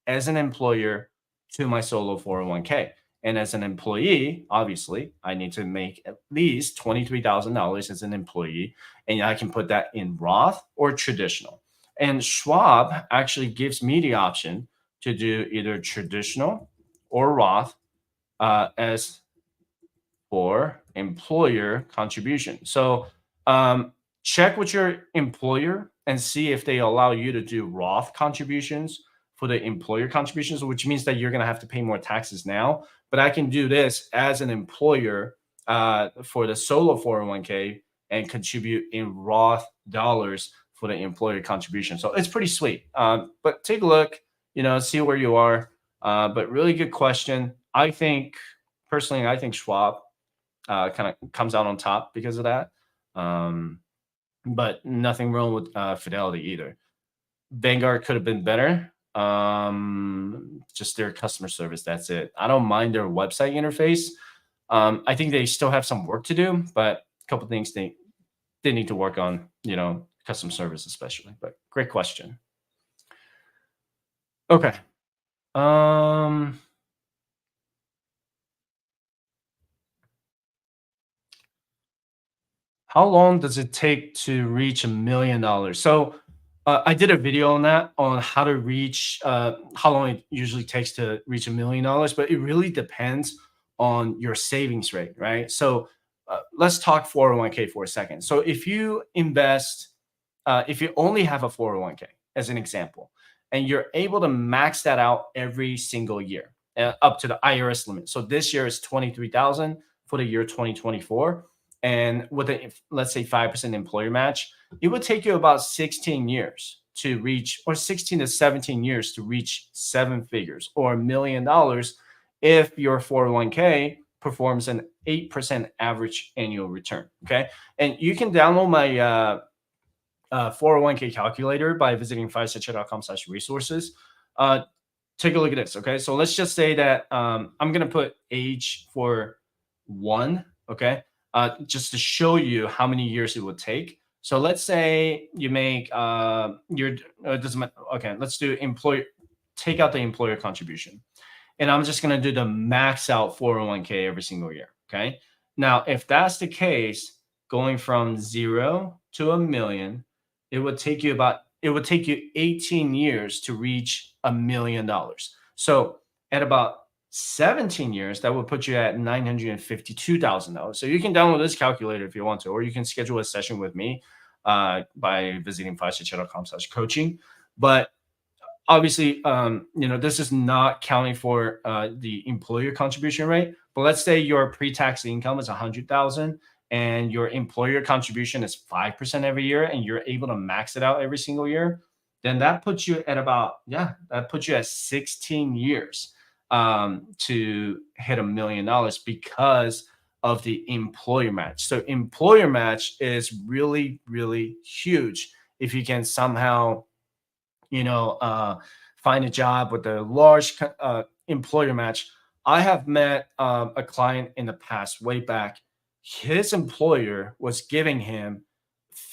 as an employer to my solo 401k. And as an employee, obviously, I need to make at least $23,000 as an employee, and I can put that in Roth or traditional. And Schwab actually gives me the option to do either traditional or Roth as for employer contribution. So check with your employer and see if they allow you to do Roth contributions for the employer contributions, which means that you're going to have to pay more taxes now. But I can do this as an employer for the solo 401k and contribute in Roth dollars for the employer contribution. So it's pretty sweet. But take a look, see where you are. But really good question. I think Schwab kind of comes out on top because of that. But nothing wrong with Fidelity either. Vanguard could have been better. Just their customer service. That's it. I don't mind their website interface. I think they still have some work to do, but a couple things they need to work on, customer service especially. But great question. Okay. How long does it take to reach $1 million? So I did a video on that, on how to reach, how long it usually takes to reach $1 million, but it really depends on your savings rate, right? So let's talk 401k for a second. So if you invest, if you only have a 401k as an example, and you're able to max that out every single year up to the IRS limit. So this year is 23,000 for the year 2024. And with a, let's say 5% employer match, it would take you about 16 years to reach, or 16 to 17 years to reach 7 figures or $1 million if your 401k performs an 8% average annual return. Okay. And you can download my 401k calculator by visiting firesightchat.com/resources. Uh, take a look at this. Okay. So let's just say that I'm going to put age for one. Okay. Just to show you how many years it would take. So let's say you make your doesn't matter. Okay, let's do employer. Take out the employer contribution, and I'm just going to do the max out 401k every single year. Okay. Now, if that's the case, going from 0 to a million, it would take you 18 years to reach $1 million. So at about 17 years, that would put you at $952,000. So you can download this calculator if you want to, or you can schedule a session with me by visiting firesightchat.com/coaching. But obviously, this is not counting for the employer contribution rate. But let's say your pre-tax income is 100,000 and your employer contribution is 5% every year, and you're able to max it out every single year. Then that puts you at that puts you at 16 years to hit $1 million because of the employer match. So employer match is really, really huge if you can somehow find a job with a large employer match. I have met a client in the past, way back. His employer was giving him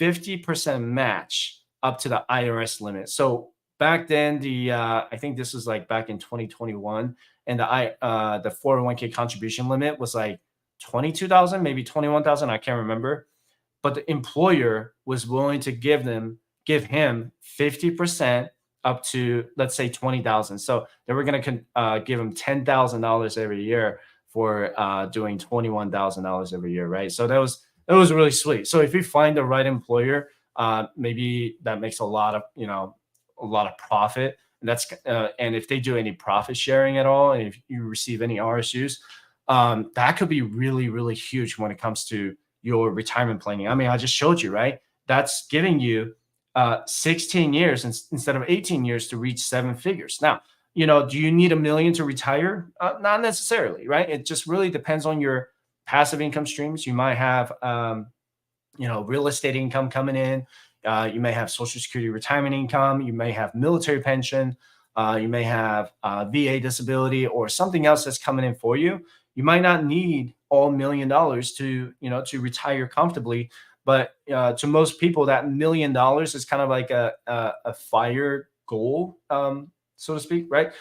50% match up to the IRS limit. So back then, I think this was like back in 2021, and the 401k contribution limit was like 22,000, maybe 21,000. I can't remember, but the employer was willing to give him 50% up to, let's say, 20,000. So they were going to give him $10,000 every year for doing $21,000 every year, right? So that was really sweet. So if you find the right employer, maybe that makes a lot of profit. And and if they do any profit sharing at all, and if you receive any RSUs, that could be really, really huge when it comes to your retirement planning. I mean, I just showed you, right? That's giving you 16 years instead of 18 years to reach seven figures. Now, do you need $1 million to retire? Not necessarily, right? It just really depends on your passive income streams. You might have, real estate income coming in. You may have Social Security retirement income. You may have military pension. You may have VA disability or something else that's coming in for you. You might not need all $1 million to retire comfortably. But to most people, that $1 million is kind of like a fire goal, so to speak, right?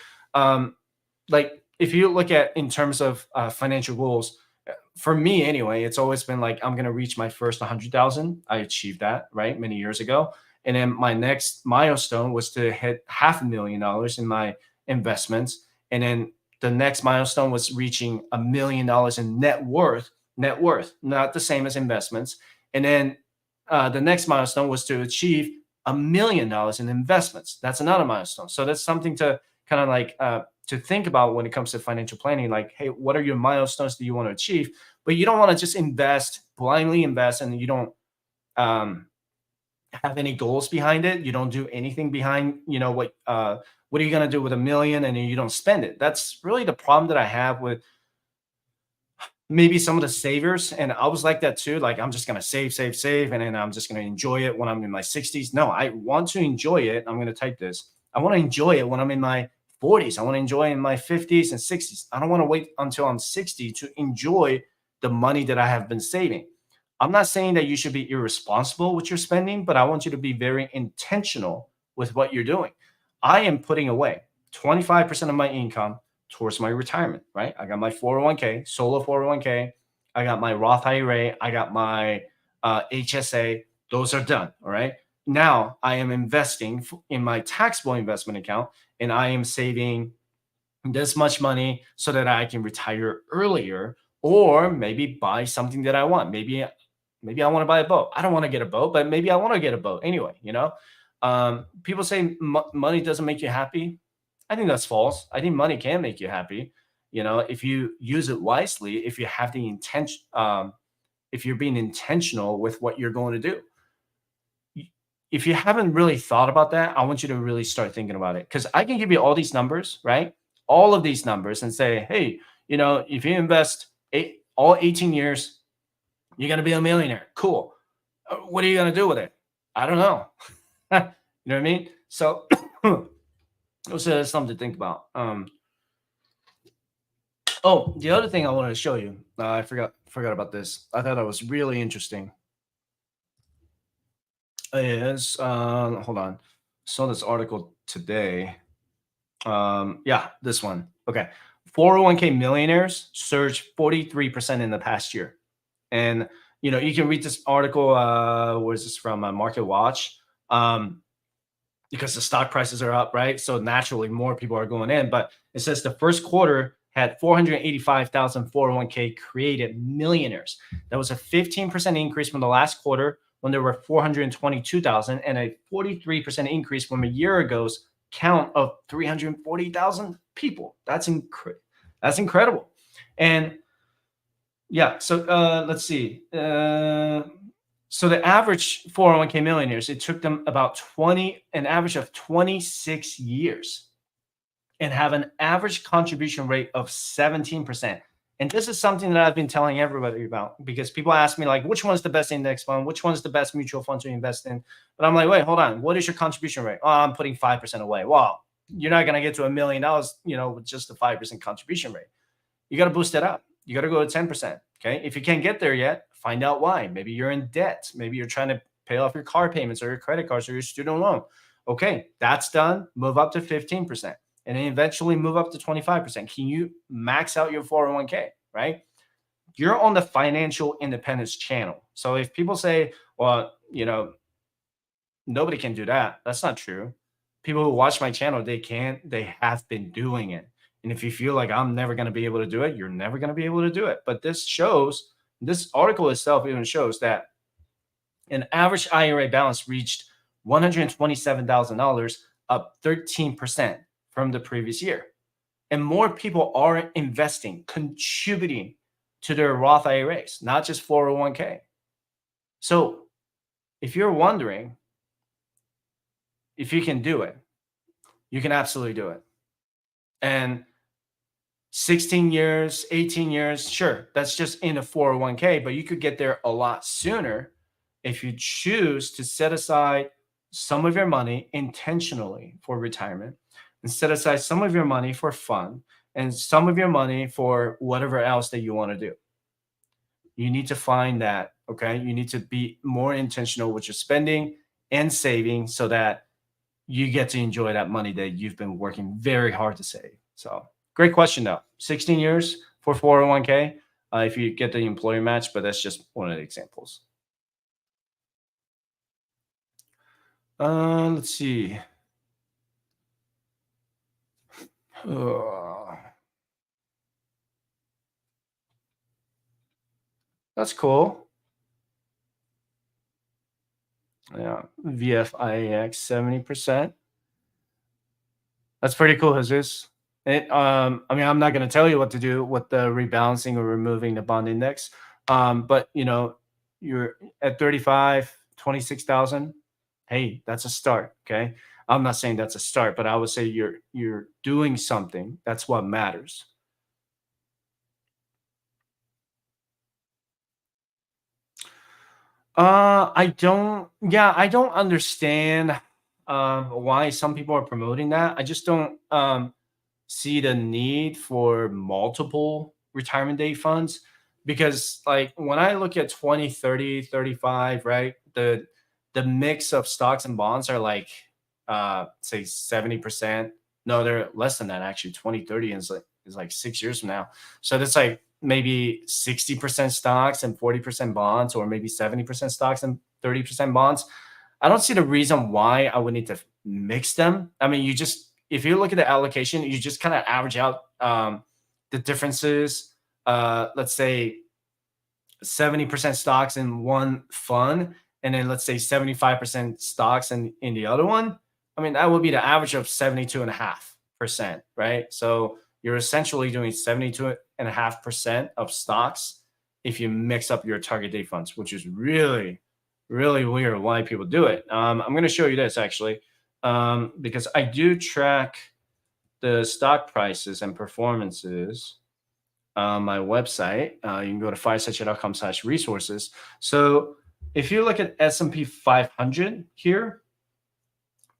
Like if you look at in terms of financial goals, for me anyway, it's always been like I'm gonna reach my first 100,000. I achieved that right many years ago, and then my next milestone was to hit $500,000 in my investments, and then the next milestone was reaching $1 million in net worth. Net worth, not the same as investments. And then the next milestone was to achieve $1 million in investments. That's another milestone. So that's something to kind of like to think about when it comes to financial planning. Like, hey, what are your milestones that you want to achieve? But you don't want to just blindly invest, and you don't have any goals behind it. You don't do anything behind, what are you going to do with $1 million, and then you don't spend it. That's really the problem that I have with maybe some of the savers. And I was like that too. Like, I'm just going to save. And then I'm just going to enjoy it when I'm in my 60s. No, I want to enjoy it. I'm going to type this. I want to enjoy it when I'm in my 40s. I want to enjoy it in my 50s and 60s. I don't want to wait until I'm 60 to enjoy the money that I have been saving. I'm not saying that you should be irresponsible with your spending, but I want you to be very intentional with what you're doing. I am putting away 25% of my income towards my retirement, right? I got my 401k, solo 401k. I got my Roth IRA. I got my HSA. Those are done. All right. Now I am investing in my taxable investment account, and I am saving this much money so that I can retire earlier, or maybe buy something that I want. Maybe I want to buy a boat. I don't want to get a boat, but maybe I want to get a boat anyway. People say money doesn't make you happy. I think that's false. I think money can make you happy. If you use it wisely, if you have the intention, if you're being intentional with what you're going to do. If you haven't really thought about that, I want you to really start thinking about it, because I can give you all these numbers, right? all of these numbers and say, hey, if you invest all 18 years, you're going to be a millionaire. Cool. What are you going to do with it? I don't know. You know what I mean? So also something to think about. Oh, the other thing I wanted to show you, I forgot about this. I thought that was really interesting. Is hold on, saw this article today. Yeah, this one. Okay, 401k millionaires surged 43% in the past year, and you can read this article. Where is this from? Market Watch. Because the stock prices are up, right? So naturally, more people are going in. But it says the first quarter had 485,000 401k created millionaires. That was a 15% increase from the last quarter when there were 422,000 and a 43% increase from a year ago's count of 340,000 people. That's incredible. And yeah, so let's see. So the average 401k millionaires, it took them about an average of 26 years and have an average contribution rate of 17%. And this is something that I've been telling everybody about because people ask me like, which one's the best index fund? Which one's the best mutual fund to invest in? But I'm like, wait, hold on. What is your contribution rate? Oh, I'm putting 5% away. Well, you're not going to get to $1 million, with just a 5% contribution rate. You got to boost it up. You got to go to 10%. Okay. If you can't get there yet, find out why. Maybe you're in debt. Maybe you're trying to pay off your car payments or your credit cards or your student loan. Okay. That's done. Move up to 15% and then eventually move up to 25%. Can you max out your 401k? Right. You're on the financial independence channel. So if people say, well, nobody can do that. That's not true. People who watch my channel, they have been doing it. And if you feel like I'm never going to be able to do it, you're never going to be able to do it. But this article itself even shows that an average IRA balance reached $127,000, up 13% from the previous year. And more people are investing, contributing to their Roth IRAs, not just 401k. So if you're wondering if you can do it, you can absolutely do it. And 16 years, 18 years, sure, that's just in a 401k, but you could get there a lot sooner if you choose to set aside some of your money intentionally for retirement and set aside some of your money for fun and some of your money for whatever else that you want to do. You need to find that, okay? You need to be more intentional with your spending and saving so that you get to enjoy that money that you've been working very hard to save. So great question though. 16 years for 401k if you get the employer match, but that's just one of the examples. Let's see. That's cool. Yeah, VFIAX 70%. That's pretty cool, Jesus. I'm not going to tell you what to do with the rebalancing or removing the bond index. But you're at 35, 26,000. Hey, that's a start. Okay. I'm not saying that's a start, but I would say you're doing something. That's what matters. I don't understand why some people are promoting that. I just don't see the need for multiple retirement date funds because like when I look at 20, 30, 35, right? The mix of stocks and bonds are like say 70%. No, they're less than that actually. 20, 30 is like 6 years from now. So that's like maybe 60% stocks and 40% bonds, or maybe 70% stocks and 30% bonds. I don't see the reason why I would need to mix them. I mean, if you look at the allocation, you just kind of average out the differences. Let's say 70% stocks in one fund, and then let's say 75% stocks in the other one. I mean, that would be the average of 72.5%, right? So you're essentially doing 72.5% of stocks if you mix up your target date funds, which is really, really weird why people do it. I'm going to show you this actually, because I do track the stock prices and performances on my website. You can go to firesightshare.com/resources. So if you look at S&P 500 here,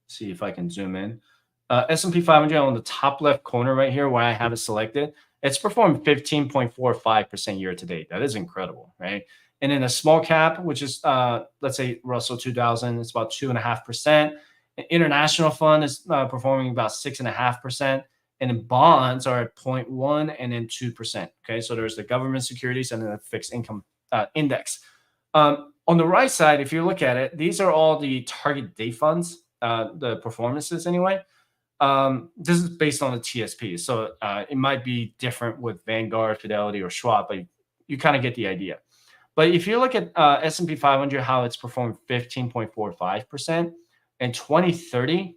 see if I can zoom in. S&P 500 on the top left corner right here where I have it selected, it's performed 15.45% year to date. That is incredible, right? And in a small cap, which is let's say Russell 2000, it's about 2.5%. An international fund is performing about 6.5%. And then bonds are at 0.1 and then 2%. Okay, so there's the government securities and then the fixed income index. On the right side, if you look at it, these are all the target date funds, the performances anyway. This is based on the TSP, so it might be different with Vanguard, Fidelity, or Schwab, but you kind of get the idea. But if you look at S&P 500, how it's performed 15.45%, and 2030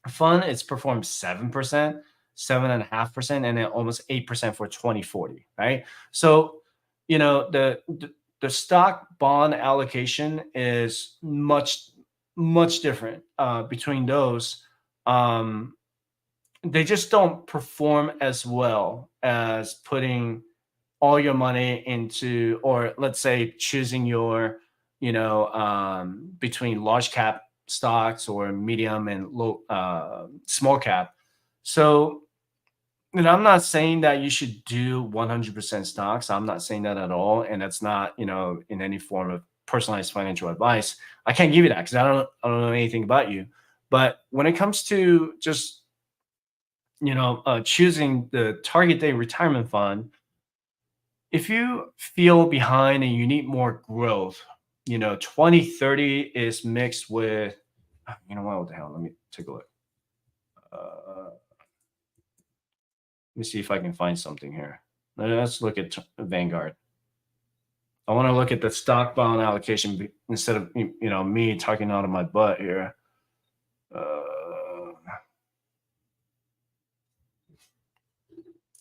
fund, it's performed 7%, 7.5%, and then almost 8% for 2040, right? So, you know, the stock bond allocation is much different between those. They just don't perform as well as putting all your money into, or let's say choosing your, between large cap stocks or medium and low, small cap. So, I'm not saying that you should do 100% stocks. I'm not saying that at all. And that's not, in any form of personalized financial advice. I can't give you that because I don't know anything about you. But when it comes to just, choosing the target date retirement fund, if you feel behind and you need more growth, 2030 is mixed with, what the hell? Let me take a look. Let me see if I can find something here. Let's look at Vanguard. I want to look at the stock bond allocation instead of, me talking out of my butt here.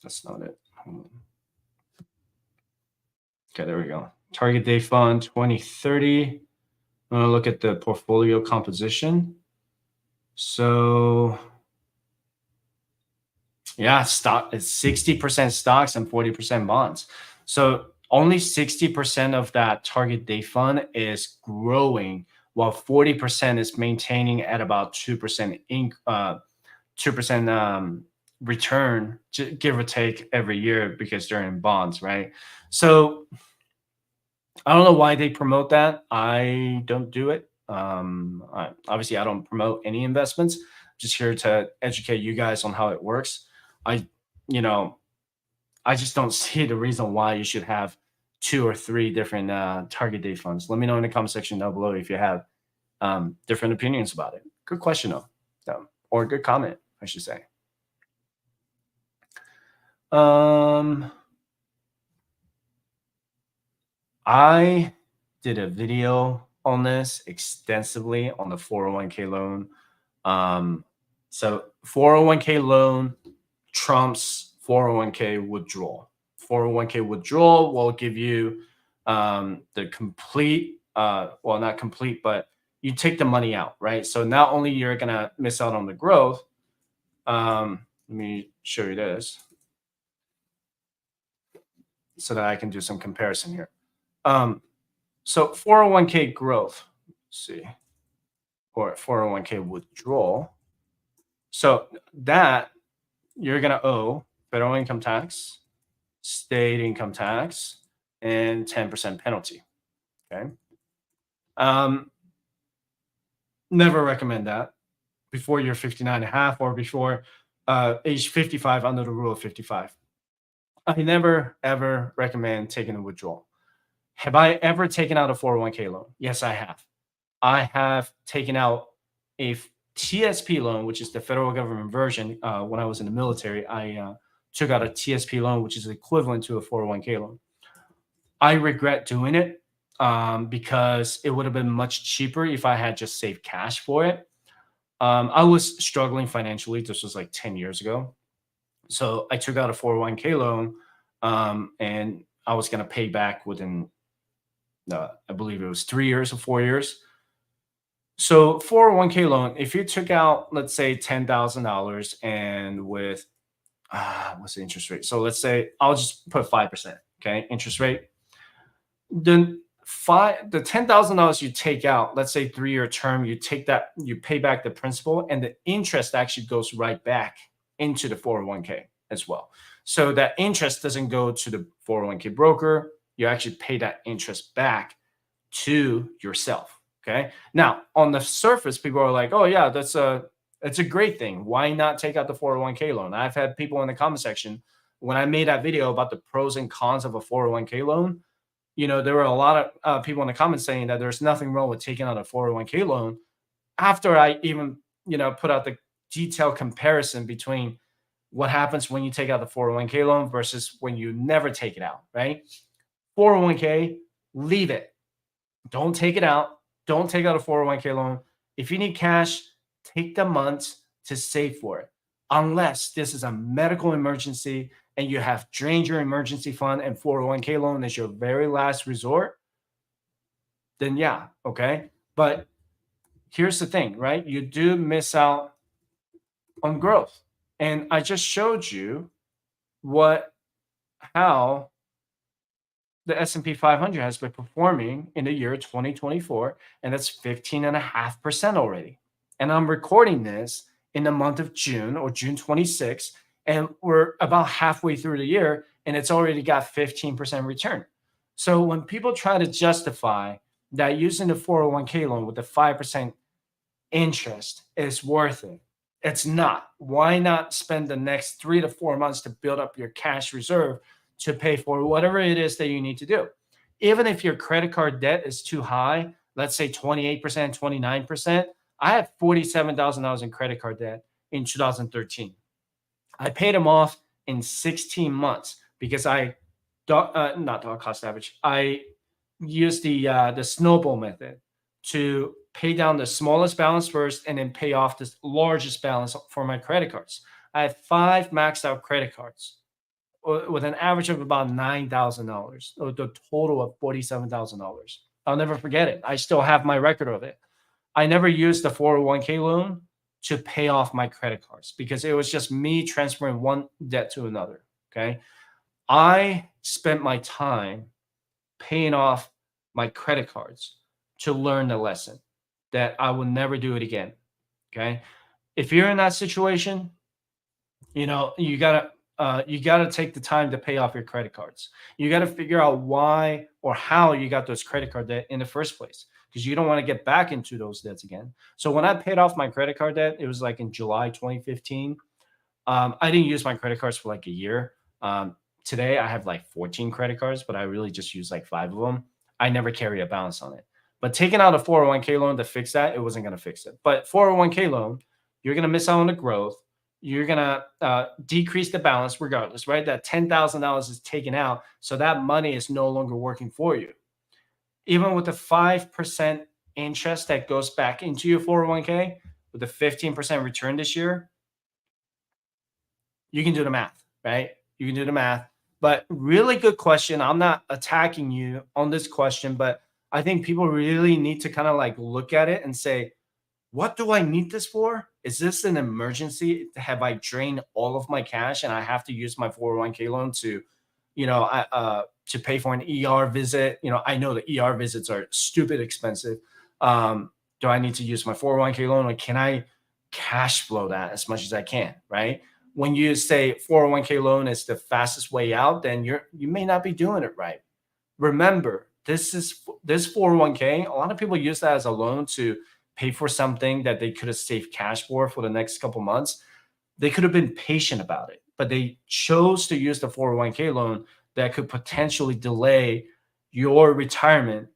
That's not it. Okay, there we go. Target date fund 2030. I'm going to look at the portfolio composition. So, yeah, stock is 60% stocks and 40% bonds. So only 60% of that target date fund is growing, while 40% is maintaining at about 2% 2% return, give or take, every year because they're in bonds, right? So I don't know why they promote that. I don't do it. Obviously, I don't promote any investments. Just here to educate you guys on how it works. I, I just don't see the reason why you should have 2 or 3 different target date funds. Let me know in the comment section down below if you have different opinions about it. Good question though, or good comment, I should say. I did a video on this extensively on the 401k loan. So 401k loan trumps 401k withdrawal. 401k withdrawal will give you the complete, well, not complete, but you take the money out, right? So not only you're going to miss out on the growth. Let me show you this so that I can do some comparison here. So 401k growth, let's see, or 401k withdrawal. So that you're going to owe federal income tax, state income tax, and 10% penalty. Okay. Never recommend that before you're 59 and a half or before age 55 under the rule of 55. I never, ever recommend taking a withdrawal. Have I ever taken out a 401k loan? Yes, I have. I have taken out a TSP loan, which is the federal government version. When I was in the military, I took out a TSP loan, which is equivalent to a 401k loan. I regret doing it because it would have been much cheaper if I had just saved cash for it. I was struggling financially. This was like 10 years ago. So I took out a 401k loan and I was going to pay back within, I believe it was 3 years or 4 years. So 401k loan, if you took out, let's say $10,000 and with what's the interest rate? So let's say I'll just put 5%. Okay, interest rate. Then the $10,000 you take out, let's say 3-year term, you take that, you pay back the principal, and the interest actually goes right back into the 401k as well. So that interest doesn't go to the 401k broker. You actually pay that interest back to yourself. Okay. Now, on the surface, people are like, "Oh yeah, it's a great thing. Why not take out the 401k loan?" I've had people in the comment section when I made that video about the pros and cons of a 401k loan. There were a lot of people in the comments saying that there's nothing wrong with taking out a 401k loan. After I even put out the detailed comparison between what happens when you take out the 401k loan versus when you never take it out, right? 401k, leave it. Don't take it out. Don't take out a 401k loan. If you need cash, take the months to save for it. Unless this is a medical emergency and you have drained your emergency fund and 401k loan is your very last resort, then yeah, okay. But here's the thing, right? You do miss out on growth. And I just showed you what how the S&P 500 has been performing in the year 2024, and that's 15.5% already. And I'm recording this in the month of June or June 26th, and we're about halfway through the year, and it's already got 15% return. So when people try to justify that using the 401k loan with the 5% interest is worth it, it's not. Why not spend the next 3 to 4 months to build up your cash reserve to pay for whatever it is that you need to do? Even if your credit card debt is too high, let's say 28%, 29%. I had $47,000 in credit card debt in 2013. I paid them off in 16 months because not dog cost average. I used the snowball method to pay down the smallest balance first and then pay off the largest balance for my credit cards. I had 5 maxed out credit cards with an average of about $9,000, or the total of $47,000. I'll never forget it. I still have my record of it. I never used the 401k loan to pay off my credit cards because it was just me transferring one debt to another. Okay. I spent my time paying off my credit cards to learn the lesson that I will never do it again. Okay. If you're in that situation, you gotta take the time to pay off your credit cards. You gotta figure out why or how you got those credit card debt in the first place, because you don't want to get back into those debts again. So when I paid off my credit card debt, it was like in July 2015. I didn't use my credit cards for like a year. Today I have like 14 credit cards, but I really just use like 5 of them. I never carry a balance on it. But taking out a 401k loan to fix that, it wasn't going to fix it. But 401k loan, you're going to miss out on the growth. You're going to decrease the balance regardless, right? That $10,000 is taken out. So that money is no longer working for you. Even with the 5% interest that goes back into your 401k with a 15% return this year, you can do the math, right? You can do the math. But really good question. I'm not attacking you on this question, but I think people really need to kind of like look at it and say, what do I need this for? Is this an emergency? Have I drained all of my cash and I have to use my 401k loan to, to pay for an ER visit? I know the ER visits are stupid expensive. Do I need to use my 401k loan, or can I cash flow that as much as I can? Right? When you say 401k loan is the fastest way out, then you may not be doing it right. Remember, this 401k. A lot of people use that as a loan to pay for something that they could have saved cash for the next couple months. They could have been patient about it, but they chose to use the 401k loan that could potentially delay your retirement,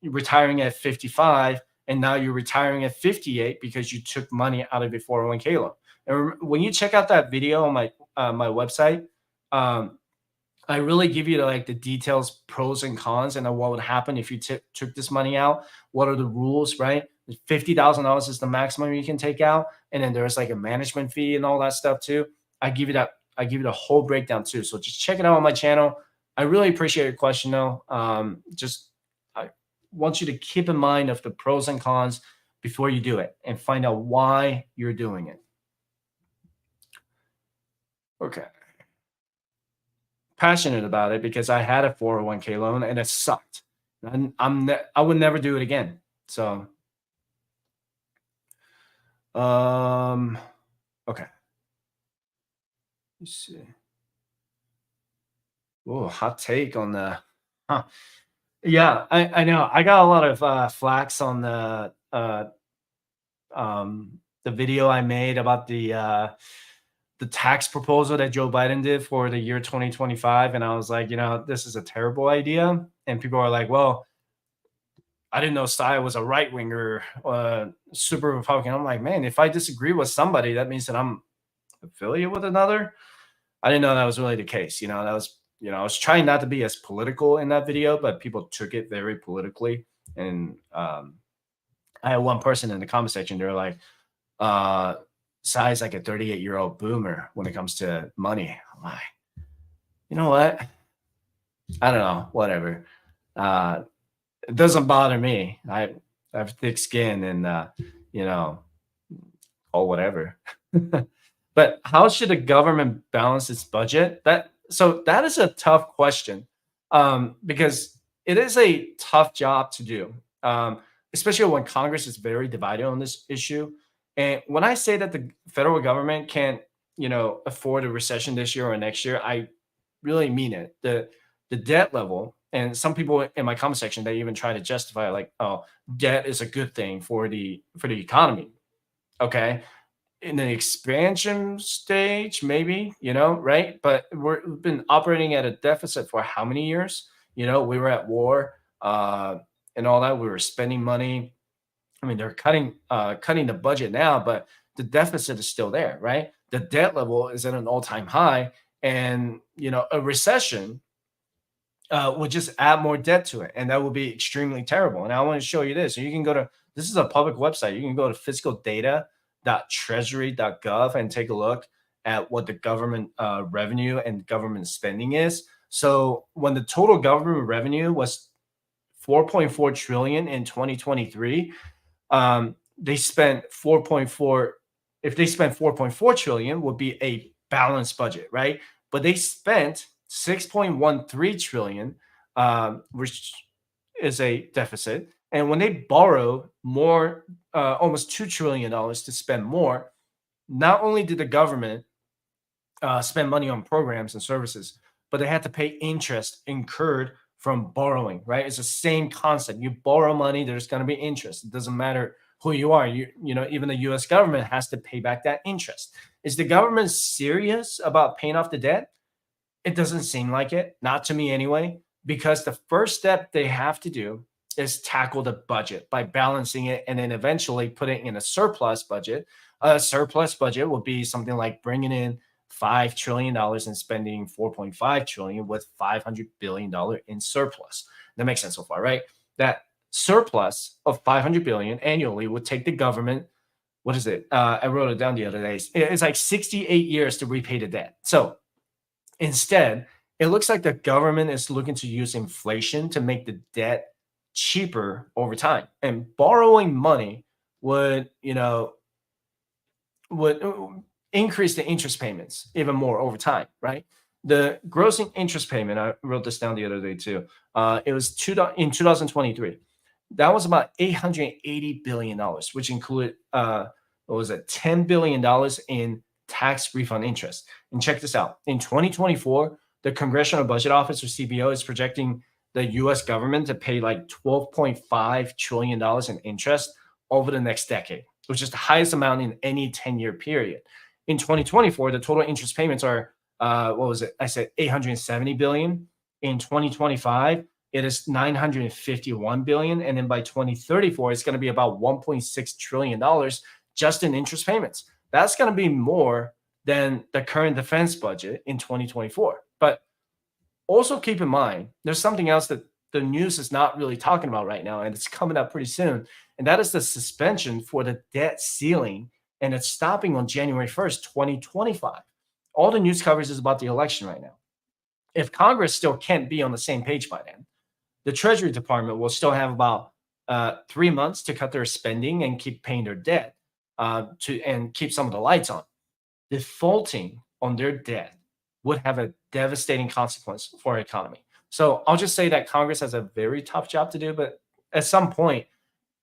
retiring at 55, and now you're retiring at 58 because you took money out of your 401k loan. And when you check out that video on my website, I really give you like the details, pros and cons, and then what would happen if you took this money out. What are the rules, right? $50,000 is the maximum you can take out, and then there's like a management fee and all that stuff too. I give you that. I give you the whole breakdown too. So just check it out on my channel. I really appreciate your question though. I want you to keep in mind of the pros and cons before you do it and find out why you're doing it. Okay. Passionate about it because I had a 401k loan and it sucked. I would never do it again. So, okay. Let's see. Oh, hot take on the, huh. Yeah, I know. I got a lot of flax on the video I made about the tax proposal that Joe Biden did for the year 2025, and I was like, this is a terrible idea. And people are like, well, I didn't know Steyer was a right winger, super Republican. I'm like, man, if I disagree with somebody, that means that I'm affiliated with another. I didn't know that was really the case. That was, I was trying not to be as political in that video, but people took it very politically. And I had one person in the comment section, they were like, Sai's like a 38-year-old boomer when it comes to money. I'm like, you know what? I don't know, whatever. It doesn't bother me. I have thick skin and, whatever. But how should the government balance its budget? That is a tough question, because it is a tough job to do, especially when Congress is very divided on this issue. And when I say that the federal government can't, afford a recession this year or next year, I really mean it. The debt level, and some people in my comment section, they even try to justify like, oh, debt is a good thing for the economy. Okay, in the expansion stage, maybe, right? But we've been operating at a deficit for how many years? We were at war, and all that. We were spending money. I mean, they're cutting the budget now, but the deficit is still there, right? The debt level is at an all-time high, and a recession would just add more debt to it, and that would be extremely terrible. And I want to show you this. So you can go to, this is a public website. You can go to fiscaldata.treasury.gov and take a look at what the government revenue and government spending is. So when the total government revenue was 4.4 trillion in 2023, they spent 4.4. If they spent 4.4 trillion, would be a balanced budget, right? But they spent 6.13 trillion, which is a deficit. And when they borrow more, almost $2 trillion to spend more, not only did the government spend money on programs and services, but they had to pay interest incurred from borrowing, right? It's the same concept. You borrow money, there's going to be interest. It doesn't matter who you are. Even the US government has to pay back that interest. Is the government serious about paying off the debt? It doesn't seem like it, not to me anyway, because the first step they have to do is tackle the budget by balancing it and then eventually putting in a surplus budget. A surplus budget would be something like bringing in $5 trillion and spending 4.5 trillion with $500 billion in surplus. That makes sense so far, right? That surplus of 500 billion annually would take the government, what is it? I wrote it down the other day. It's like 68 years to repay the debt. So instead, it looks like the government is looking to use inflation to make the debt cheaper over time. And borrowing money would increase the interest payments even more over time, right? The gross interest payment, I wrote this down the other day too. It was in 2023. That was about $880 billion, which included, $10 billion in tax refund interest. And check this out. In 2024, the Congressional Budget Office, or CBO, is projecting the U.S. government to pay like $12.5 trillion in interest over the next decade, which is the highest amount in any 10-year period. In 2024, the total interest payments are, I said 870 billion. In 2025, it is 951 billion. And then by 2034, it's going to be about $1.6 trillion just in interest payments. That's going to be more than the current defense budget in 2024. But also keep in mind, there's something else that the news is not really talking about right now, and it's coming up pretty soon. And that is the suspension for the debt ceiling, and it's stopping on January 1st, 2025. All the news coverage is about the election right now. If Congress still can't be on the same page by then, the Treasury Department will still have about 3 months to cut their spending and keep paying their debt and keep some of the lights on. Defaulting on their debt would have a devastating consequence for our economy. So I'll just say that Congress has a very tough job to do, but at some point,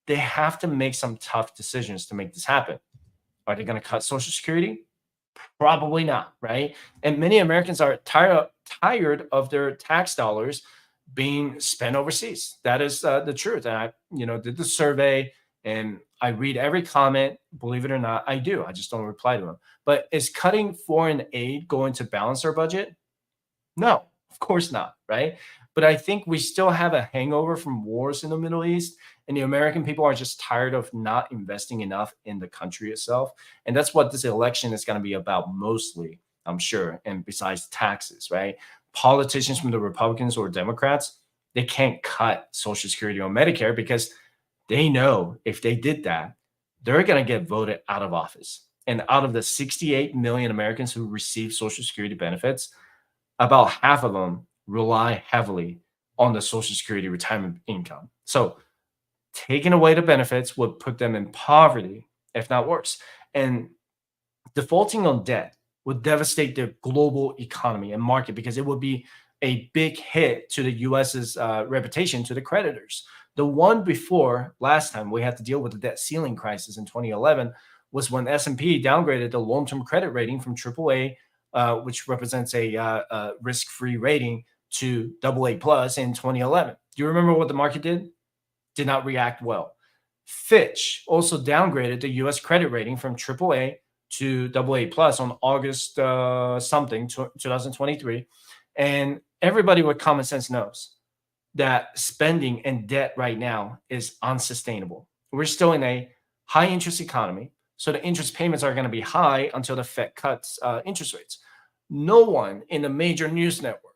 they have to make some tough decisions to make this happen. Are they going to cut Social Security? Probably not, right? And many Americans are tired of their tax dollars being spent overseas. That is the truth. And I, did the survey and I read every comment. Believe it or not, I do. I just don't reply to them. But is cutting foreign aid going to balance our budget? No, of course not, right? But I think we still have a hangover from wars in the Middle East, and the American people are just tired of not investing enough in the country itself. And that's what this election is going to be about mostly, I'm sure. And besides taxes, right? Politicians from the Republicans or Democrats, they can't cut Social Security or Medicare because they know if they did that, they're going to get voted out of office. And out of the 68 million Americans who receive Social Security benefits, about half of them rely heavily on the Social Security retirement income. So taking away the benefits would put them in poverty, if not worse. And defaulting on debt would devastate the global economy and market because it would be a big hit to the US's reputation to the creditors. The one before last time we had to deal with the debt ceiling crisis in 2011 was when S&P downgraded the long-term credit rating from AAA, which represents a risk-free rating, to AA plus in 2011. Do you remember what the market did? Did not react well. Fitch also downgraded the U.S. credit rating from AAA to AA plus on August 2023. And everybody with common sense knows that spending and debt right now is unsustainable. We're still in a high interest economy, so the interest payments are going to be high until the Fed cuts interest rates. No one in the major news network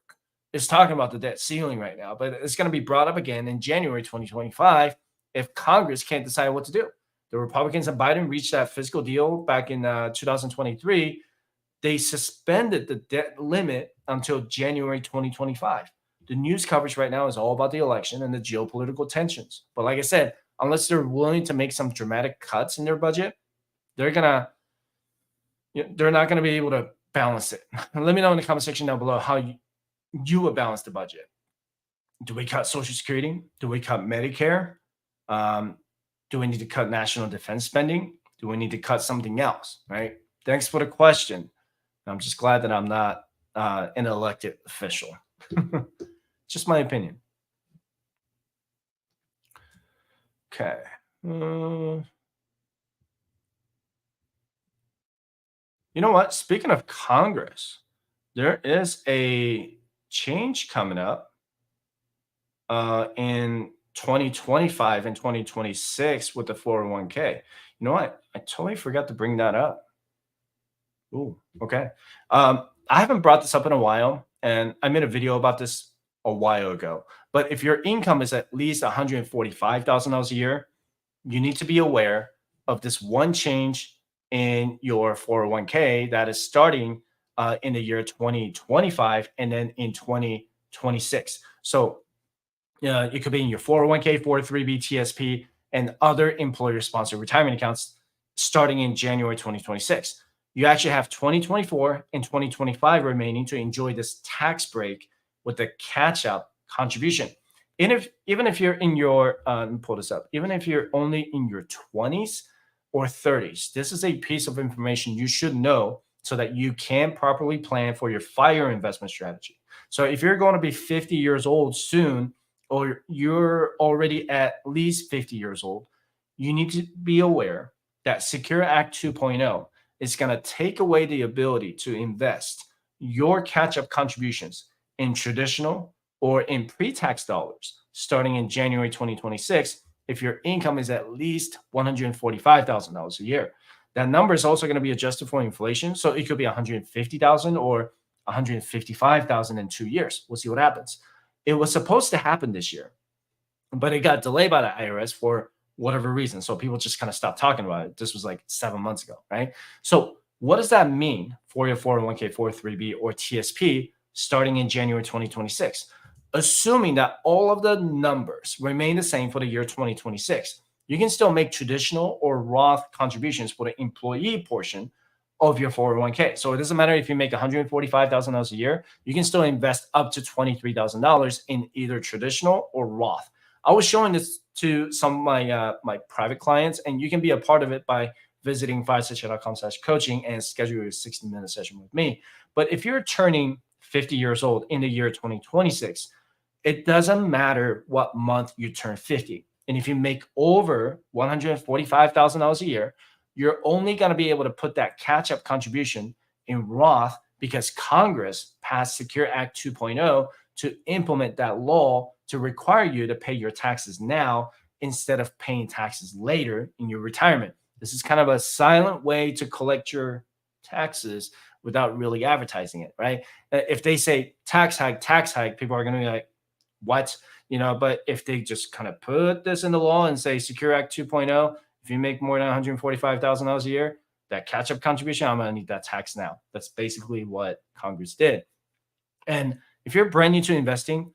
is talking about the debt ceiling right now, but it's going to be brought up again in January 2025 if Congress can't decide what to do. The Republicans and Biden reached that fiscal deal back in 2023. They suspended the debt limit until January 2025. The news coverage right now is all about the election and the geopolitical tensions. But like I said, unless they're willing to make some dramatic cuts in their budget, they're not going to be able to balance it. Let me know in the comment section down below how you would balance the budget. Do we cut Social Security? Do we cut Medicare? Do we need to cut national defense spending? Do we need to cut something else, right? Thanks for the question. I'm just glad that I'm not an elected official. Just my opinion. Okay. You know what? Speaking of Congress, there is a change coming up in 2025 and 2026 with the 401k. You know what? I totally forgot to bring that up. Ooh, okay. I haven't brought this up in a while, and I made a video about this a while ago. But if your income is at least $145,000 a year, you need to be aware of this one change in your 401k that is starting in the year 2025 and then in 2026. So it could be in your 401k, 403b, TSP, and other employer-sponsored retirement accounts starting in January 2026. You actually have 2024 and 2025 remaining to enjoy this tax break with the catch-up contribution. And even if you're in your, let me pull this up, even if you're only in your 20s or 30s, this is a piece of information you should know so that you can properly plan for your FIRE investment strategy. So if you're going to be 50 years old soon, or you're already at least 50 years old, you need to be aware that Secure Act 2.0 is going to take away the ability to invest your catch-up contributions in traditional or in pre-tax dollars starting in January 2026 if your income is at least $145,000 a year. That number is also going to be adjusted for inflation, so it could be $150,000 or $155,000 in 2 years. We'll see what happens. It was supposed to happen this year, but it got delayed by the IRS for whatever reason. So people just kind of stopped talking about it. This was like 7 months ago, right? So what does that mean for your 401k, 403b, or TSP starting in January 2026? assuming that all of the numbers remain the same for the year 2026, you can still make traditional or Roth contributions for the employee portion of your 401k. So it doesn't matter if you make $145,000 a year, you can still invest up to $23,000 in either traditional or Roth. I was showing this to some of my private clients, and you can be a part of it by visiting firestation.com/coaching and schedule a 60-minute session with me. But if you're turning 50 years old in the year 2026, it doesn't matter what month you turn 50. And if you make over $145,000 a year, you're only going to be able to put that catch up contribution in Roth because Congress passed Secure Act 2.0 to implement that law to require you to pay your taxes now instead of paying taxes later in your retirement. This is kind of a silent way to collect your taxes without really advertising it, right? If they say tax hike, people are going to be like, what? But if they just kind of put this in the law and say Secure Act 2.0, if you make more than $145,000 a year, that catch-up contribution, I'm going to need that tax now. That's basically what Congress did. And if you're brand new to investing,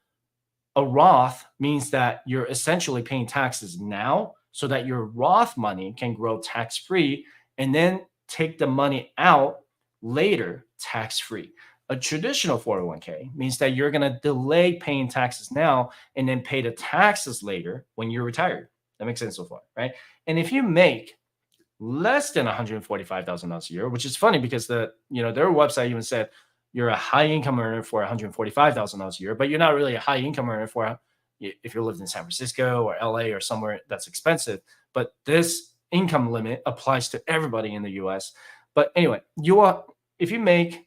a Roth means that you're essentially paying taxes now so that your Roth money can grow tax-free and then take the money out later tax-free. A traditional 401k means that you're going to delay paying taxes now and then pay the taxes later when you're retired. That makes sense so far, right? And if you make less than $145,000 a year, which is funny because their website even said you're a high income earner for $145,000 a year, but you're not really a high income earner for if you lived in San Francisco or LA or somewhere that's expensive. But this income limit applies to everybody in the US. But anyway, if you make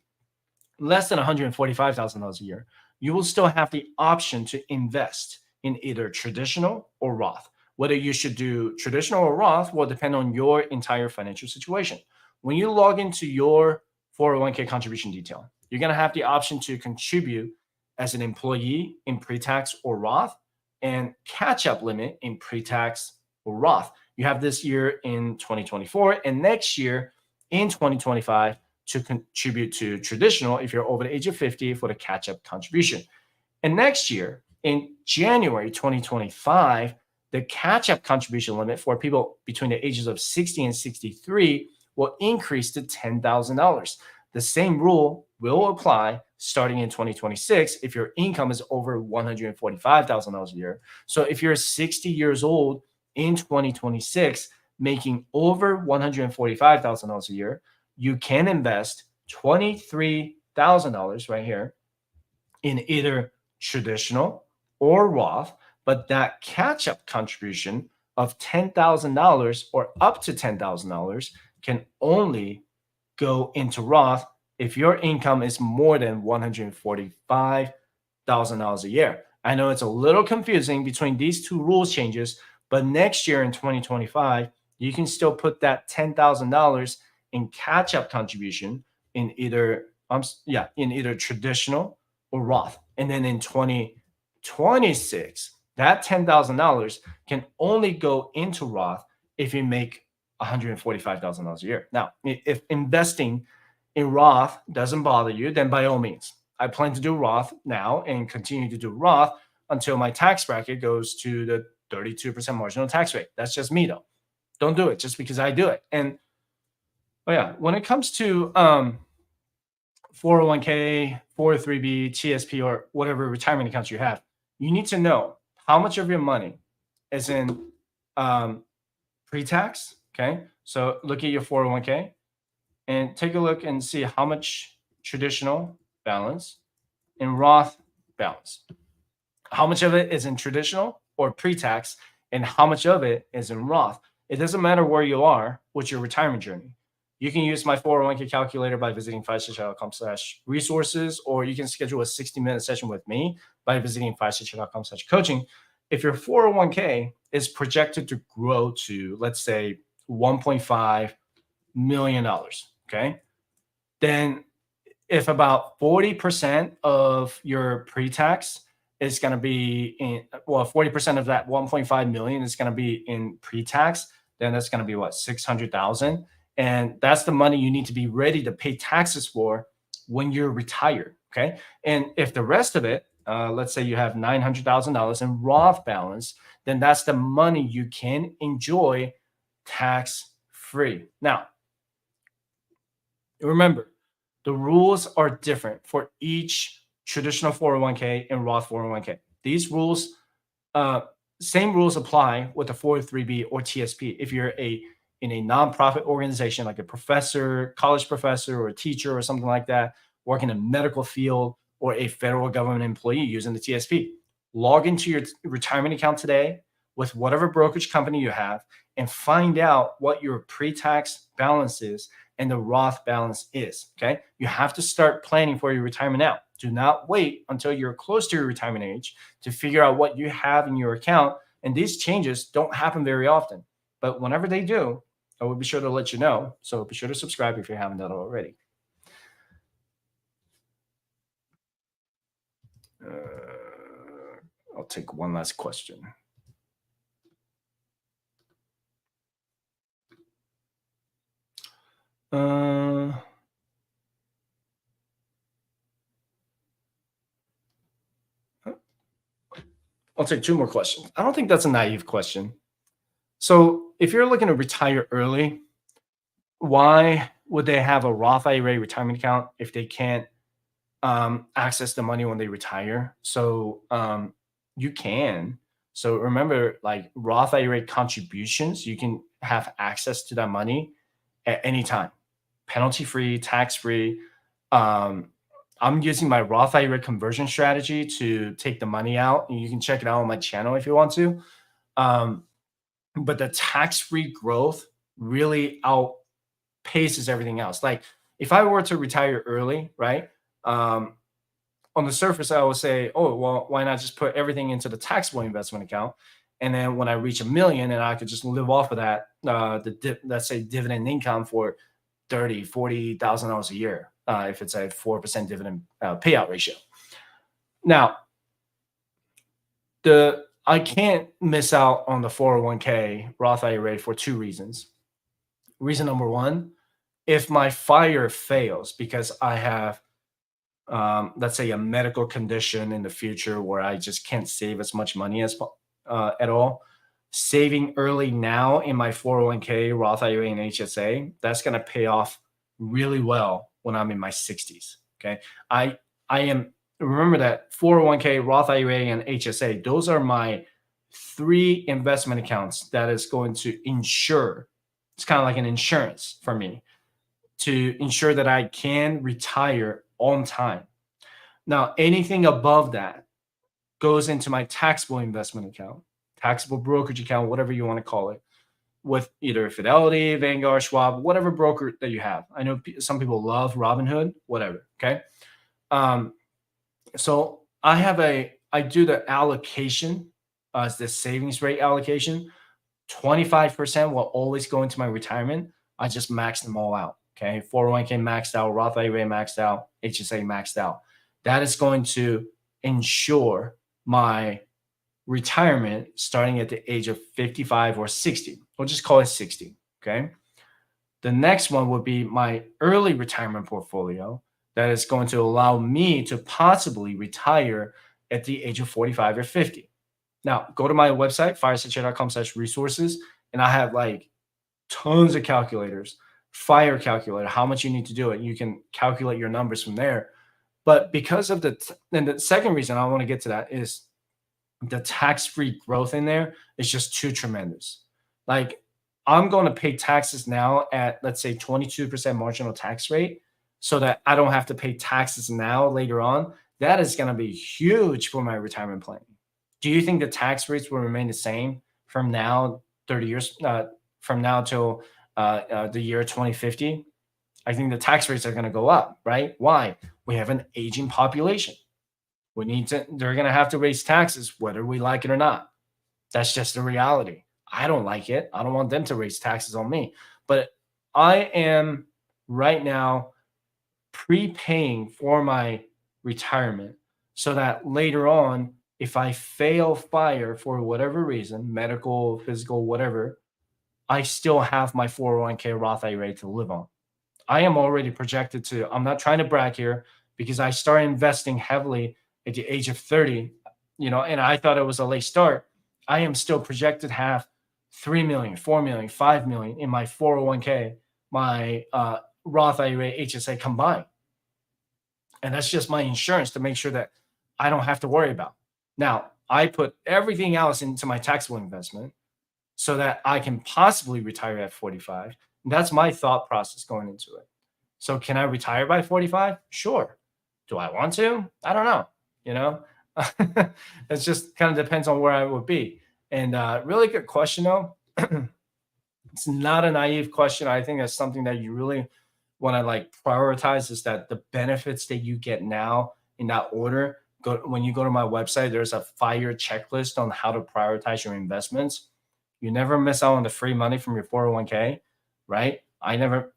less than $145,000 a year, you will still have the option to invest in either traditional or Roth. Whether you should do traditional or Roth will depend on your entire financial situation. When you log into your 401k contribution detail, you're going to have the option to contribute as an employee in pre-tax or Roth and catch-up limit in pre-tax or Roth. You have this year in 2024 and next year in 2025 to contribute to traditional if you're over the age of 50 for the catch-up contribution. And next year, in January 2025, the catch-up contribution limit for people between the ages of 60 and 63 will increase to $10,000. The same rule will apply starting in 2026 if your income is over $145,000 a year. So if you're 60 years old in 2026, making over $145,000 a year, you can invest $23,000 right here in either traditional or Roth, but that catch-up contribution of $10,000 or up to $10,000 can only go into Roth if your income is more than $145,000 a year. I know it's a little confusing between these two rules changes, but next year in 2025, you can still put that $10,000 in catch-up contribution in either traditional or Roth. And then in 2026, that $10,000 can only go into Roth if you make $145,000 a year. Now, if investing in Roth doesn't bother you, then by all means, I plan to do Roth now and continue to do Roth until my tax bracket goes to the 32% marginal tax rate. That's just me though. Don't do it just because I do it. And when it comes to 401k, 403b, TSP, or whatever retirement accounts you have, you need to know how much of your money is in pre-tax. Okay. So look at your 401k and take a look and see how much traditional balance and Roth balance. How much of it is in traditional or pre-tax and how much of it is in Roth. It doesn't matter where you are with your retirement journey. You can use my 401k calculator by visiting firestation.com/resources, or you can schedule a 60-minute session with me by visiting firestation.com/coaching. If your 401k is projected to grow to, let's say, $1.5 million, okay, then if about 40% of your pre-tax is going to be 40% of that 1.5 million is going to be in pre-tax, then that's going to be what, 600,000. And that's the money you need to be ready to pay taxes for when you're retired. Okay. And if the rest of it let's say you have $900,000 in Roth balance, then that's the money you can enjoy tax free. Now, remember, the rules are different for each traditional 401k and Roth 401k. These rules, uh, same rules apply with the 403b or TSP. If you're in a nonprofit organization like a professor, college professor, or a teacher, or something like that, working in a medical field, or a federal government employee using the TSP, log into your retirement account today with whatever brokerage company you have and find out what your pre-tax balance is and the Roth balance is. Okay. You have to start planning for your retirement now. Do not wait until you're close to your retirement age to figure out what you have in your account. And these changes don't happen very often. But whenever they do, I will be sure to let you know. So be sure to subscribe if you haven't done it already. I'll take one last question. I'll take two more questions. I don't think that's a naive question. So if you're looking to retire early, why would they have a Roth IRA retirement account if they can't access the money when they retire? So you can. So remember, like Roth IRA contributions, you can have access to that money at any time, penalty free, tax free. I'm using my Roth IRA conversion strategy to take the money out. And you can check it out on my channel if you want to. But the tax free growth really outpaces everything else. Like if I were to retire early, right? On the surface, I would say, oh, well, why not just put everything into the taxable investment account? And then when I reach $1 million, and I could just live off of that, let's say dividend income for $30,000-$40,000 a year, if it's a 4% dividend payout ratio. Now, I can't miss out on the 401k Roth IRA for two reasons. Reason number one, if my fire fails because I have, let's say, a medical condition in the future where I just can't save as much money as at all, saving early now in my 401k Roth IRA and HSA, that's going to pay off really well when I'm in my 60s. Okay, I am. Remember that 401k, Roth IRA, and HSA, those are my three investment accounts that is going to ensure, it's kind of like an insurance for me to ensure that I can retire on time. Now, anything above that goes into my taxable investment account, taxable brokerage account, whatever you want to call it, with either Fidelity, Vanguard, Schwab, whatever broker that you have. I know some people love Robinhood, whatever. Okay. So I do the allocation as the savings rate allocation. 25% will always go into my retirement. I just max them all out. Okay. 401k maxed out, Roth IRA maxed out, HSA maxed out. That is going to ensure my retirement starting at the age of 55 or 60. We'll just call it 60. Okay. The next one would be my early retirement portfolio that is going to allow me to possibly retire at the age of 45 or 50. Now, go to my website, firesightshare.com/resources, and I have like tons of calculators, fire calculator, how much you need to do it. You can calculate your numbers from there. But because of and the second reason I want to get to that is the tax-free growth in there is just too tremendous. Like I'm going to pay taxes now at, let's say, 22% marginal tax rate so that I don't have to pay taxes now later on. That is going to be huge for my retirement planning. Do you think the tax rates will remain the same from now, 30 years from now till the year 2050? I think the tax rates are going to go up, right? Why? We have an aging population. They're going to have to raise taxes whether we like it or not. That's just the reality. I don't like it. I don't want them to raise taxes on me. But I am right now prepaying for my retirement so that later on, if I fail fire for whatever reason, medical, physical, whatever, I still have my 401k Roth IRA to live on. I am already projected to, I'm not trying to brag here because I started investing heavily at the age of 30, and I thought it was a late start, I am still projected to have 3 million, 4 million, 5 million in my 401k, my Roth IRA, HSA combined. And that's just my insurance to make sure that I don't have to worry about. Now, I put everything else into my taxable investment so that I can possibly retire at 45. And that's my thought process going into it. So can I retire by 45? Sure. Do I want to? I don't know. You know, it just kind of depends on where I would be. And really good question, though. It's not a naive question. I think that's something that you really want to like prioritize, is that the benefits that you get now in that order. When you go to my website, there's a 5-year checklist on how to prioritize your investments. You never miss out on the free money from your 401k, right? I never,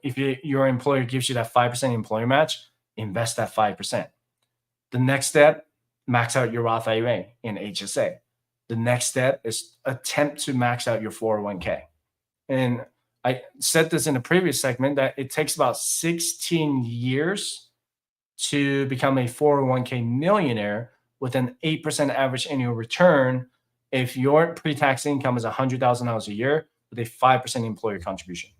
if your employer gives you that 5% employer match, invest that 5%. The next step, max out your Roth IRA and HSA. The next step is attempt to max out your 401k. And I said this in a previous segment that it takes about 16 years to become a 401k millionaire with an 8% average annual return if your pre-tax income is $100,000 a year with a 5% employer contribution.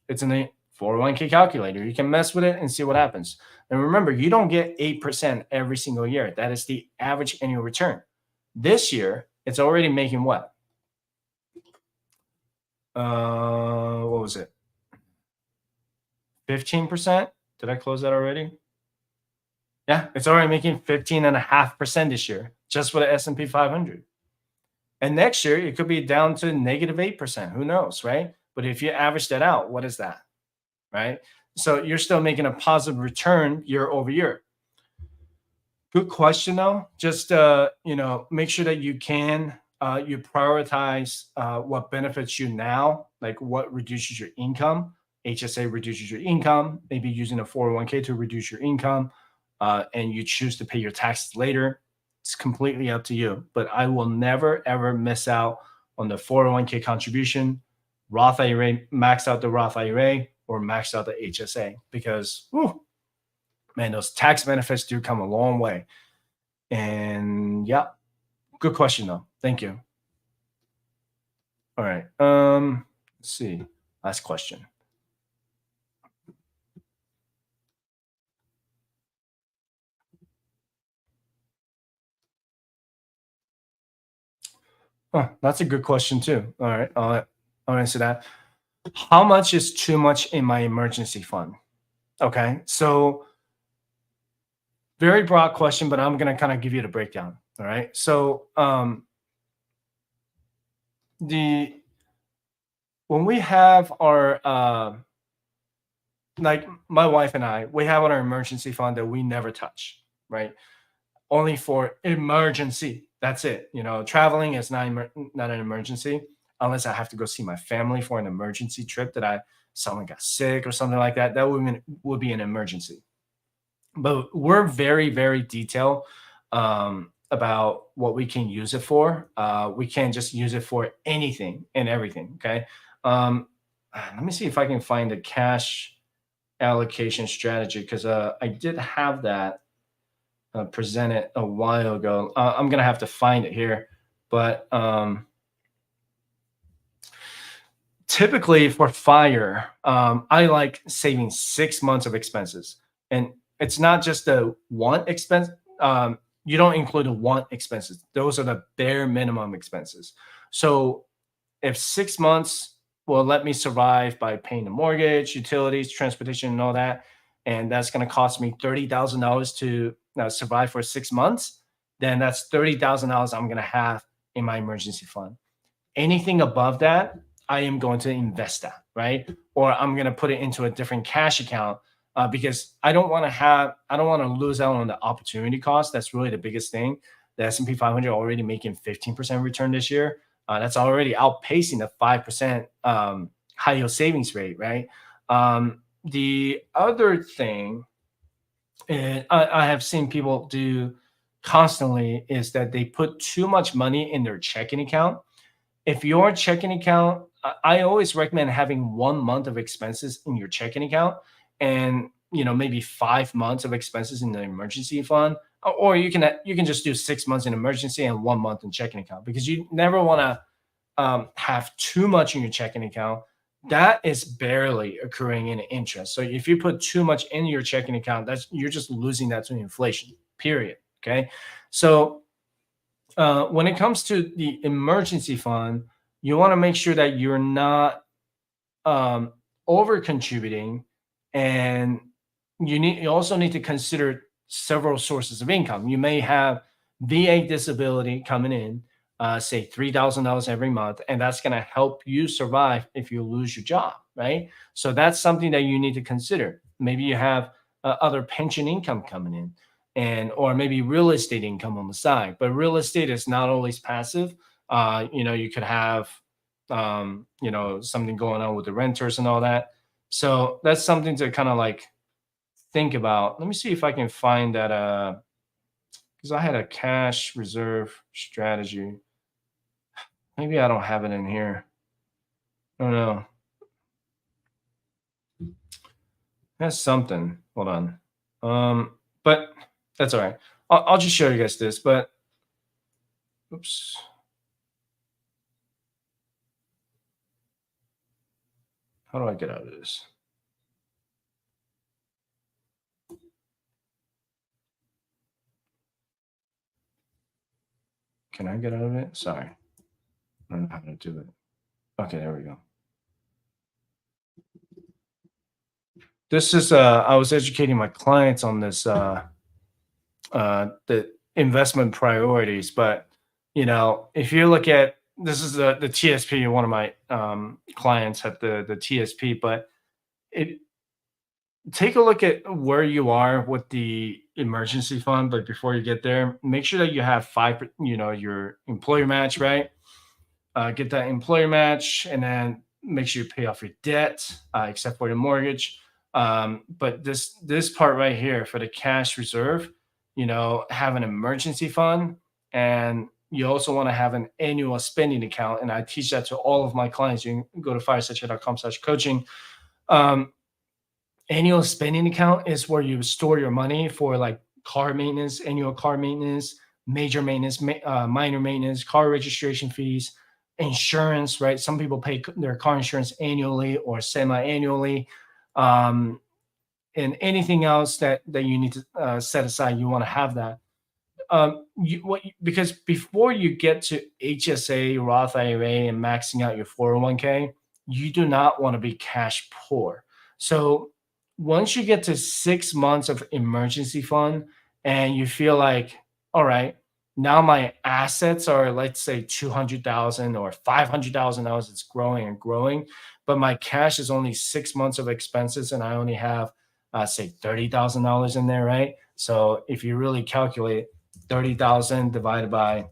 It's in a 401k calculator. You can mess with it and see what happens. And remember, you don't get 8% every single year. That is the average annual return. This year, it's already making what? What was it? 15%? Did I close that already? Yeah, it's already making 15.5% this year, just for the S&P 500. And next year, it could be down to negative 8%. Who knows, right? But if you average that out, what is that, right? So you're still making a positive return year over year. Good question, though. Just make sure that you prioritize what benefits you now, like what reduces your income. HSA reduces your income. Maybe using a 401k to reduce your income, and you choose to pay your taxes later. It's completely up to you. But I will never ever miss out on the 401k contribution. Roth IRA, max out the Roth IRA or max out the HSA, because man, those tax benefits do come a long way. And yeah, good question though. Thank you. All right. Let's see. Last question. Oh, that's a good question too. All right. I'll answer that. How much is too much in my emergency fund? Okay. So very broad question, but I'm going to kind of give you the breakdown. All right. So when we have our like my wife and I, we have our emergency fund that we never touch, right? Only for emergency. That's it. Traveling is not an emergency unless I have to go see my family for an emergency trip that someone got sick or something like that. That would be an emergency. But we're very, very detailed about what we can use it for. We can't just use it for anything and everything. Okay. Let me see if I can find a cash allocation strategy, because I did have that presented a while ago. I'm gonna have to find it here, but typically for fire, I like saving 6 months of expenses, and it's not just the one expense. You don't include the one expenses; those are the bare minimum expenses. So if 6 months will let me survive by paying the mortgage, utilities, transportation, and all that, and that's going to cost me $30,000 to survive for 6 months, then that's $30,000 I'm going to have in my emergency fund. Anything above that, I am going to invest that, right? Or I'm going to put it into a different cash account, because I don't want to lose out on the opportunity cost. That's really the biggest thing. The S&P 500 already making 15% return this year. That's already outpacing the 5% high yield savings rate, right? The other thing I have seen people do constantly is that they put too much money in their checking account. If your checking account, I always recommend having 1 month of expenses in your checking account, and maybe 5 months of expenses in the emergency fund, or you can just do 6 months in emergency and 1 month in checking account, because you never want to have too much in your checking account. That is barely accruing in interest. So if you put too much in your checking account, you're just losing that to inflation. Period. Okay. So when it comes to the emergency fund, you want to make sure that you're not um, over contributing, and you also need to consider several sources of income. You may have VA disability coming in, say $3,000 every month, and that's going to help you survive if you lose your job, right? So that's something that you need to consider. Maybe you have other pension income coming in, and or maybe real estate income on the side. But real estate is not always passive. You could have something going on with the renters and all that. So that's something to kind of like think about. Let me see if I can find that because I had a cash reserve strategy. Maybe I don't have it in here. I don't know. That's something. Hold on. But that's all right. I'll just show you guys this, but oops. How do I get out of this? Can I get out of it? Sorry. I don't know how to do it. Okay, there we go. This is I was educating my clients on this the investment priorities, but if you look at, this is the TSP, one of my clients had the TSP, but it take a look at where you are with the emergency fund. But before you get there, make sure that you have your employer match, right? Get that employer match, and then make sure you pay off your debt, except for the mortgage. But this part right here for the cash reserve, have an emergency fund, and you also want to have an annual spending account. And I teach that to all of my clients. You can go to firesightchat.com/coaching. Um, Annual spending account is where you store your money for like car maintenance, annual car maintenance, major maintenance, minor maintenance, car registration fees, insurance, right? Some people pay their car insurance annually or semi-annually. Um, and anything else that you need to set aside, you want to have that. Because before you get to HSA, Roth IRA, and maxing out your 401k, you do not want to be cash poor. So once you get to 6 months of emergency fund and you feel like, all right, now my assets are, let's say, 200,000 or $500,000, it's growing and growing, but my cash is only 6 months of expenses, and I only have, say, $30,000 in there, right? So if you really calculate 30,000 divided by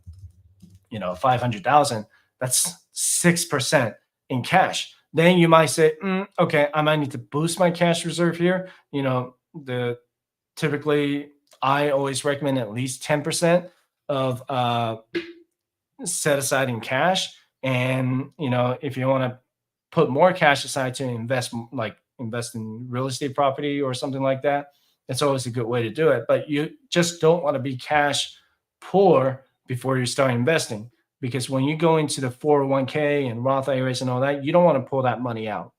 500,000, that's 6% in cash. Then you might say, okay, I might need to boost my cash reserve here. The typically I always recommend at least 10% of set aside in cash. And if you want to put more cash aside to invest in real estate property or something like that, it's always a good way to do it. But you just don't want to be cash poor before you start investing, because when you go into the 401k and Roth IRAs and all that, you don't want to pull that money out.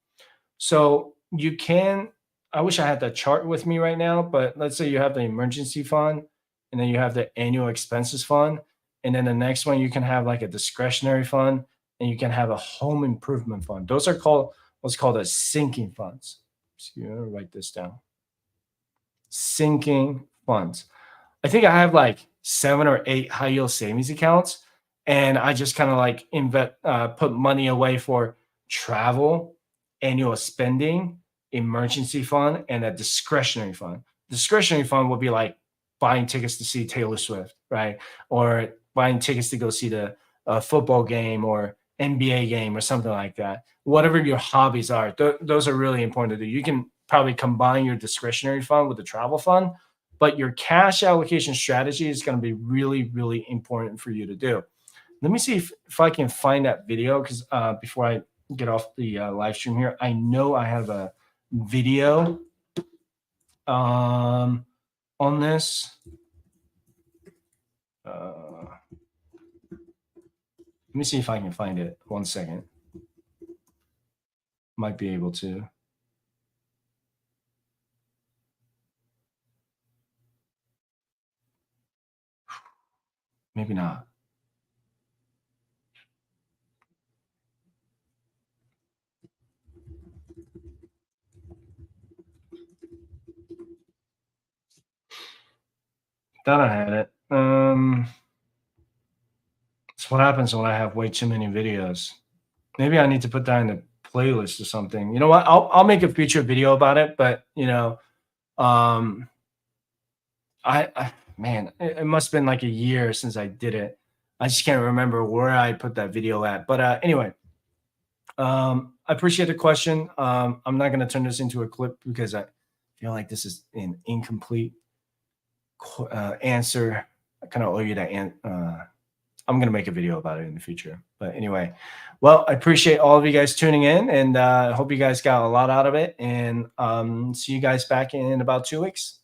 So you can, I wish I had that chart with me right now, but let's say you have the emergency fund, and then you have the annual expenses fund. And then the next one, you can have like a discretionary fund, and you can have a home improvement fund. Those are called what's called a sinking funds. So you write this down. Sinking funds. I think I have like 7 or 8 high yield savings accounts, and I just kind of like put money away for travel, annual spending, emergency fund, and a discretionary fund. Discretionary fund would be like buying tickets to see Taylor Swift, right? Or buying tickets to go see the football game or NBA game or something like that. Whatever your hobbies are, those are really important to do. You can probably combine your discretionary fund with the travel fund, but your cash allocation strategy is going to be really, really important for you to do. Let me see if I can find that video, because before I get off the live stream here, I know I have a video on this. Let me see if I can find it. 1 second. Might be able to. Maybe not. Thought I had it. That's what happens when I have way too many videos. Maybe I need to put that in the playlist or something. You know what? I'll make a future video about it. But you know, man, it must have been like a year since I did it. I just can't remember where I put that video at. But anyway, I appreciate the question. I'm not going to turn this into a clip because I feel like this is an incomplete answer. I kind of owe you that. I'm going to make a video about it in the future. But anyway, well, I appreciate all of you guys tuning in, and I hope you guys got a lot out of it. And see you guys back in about 2 weeks.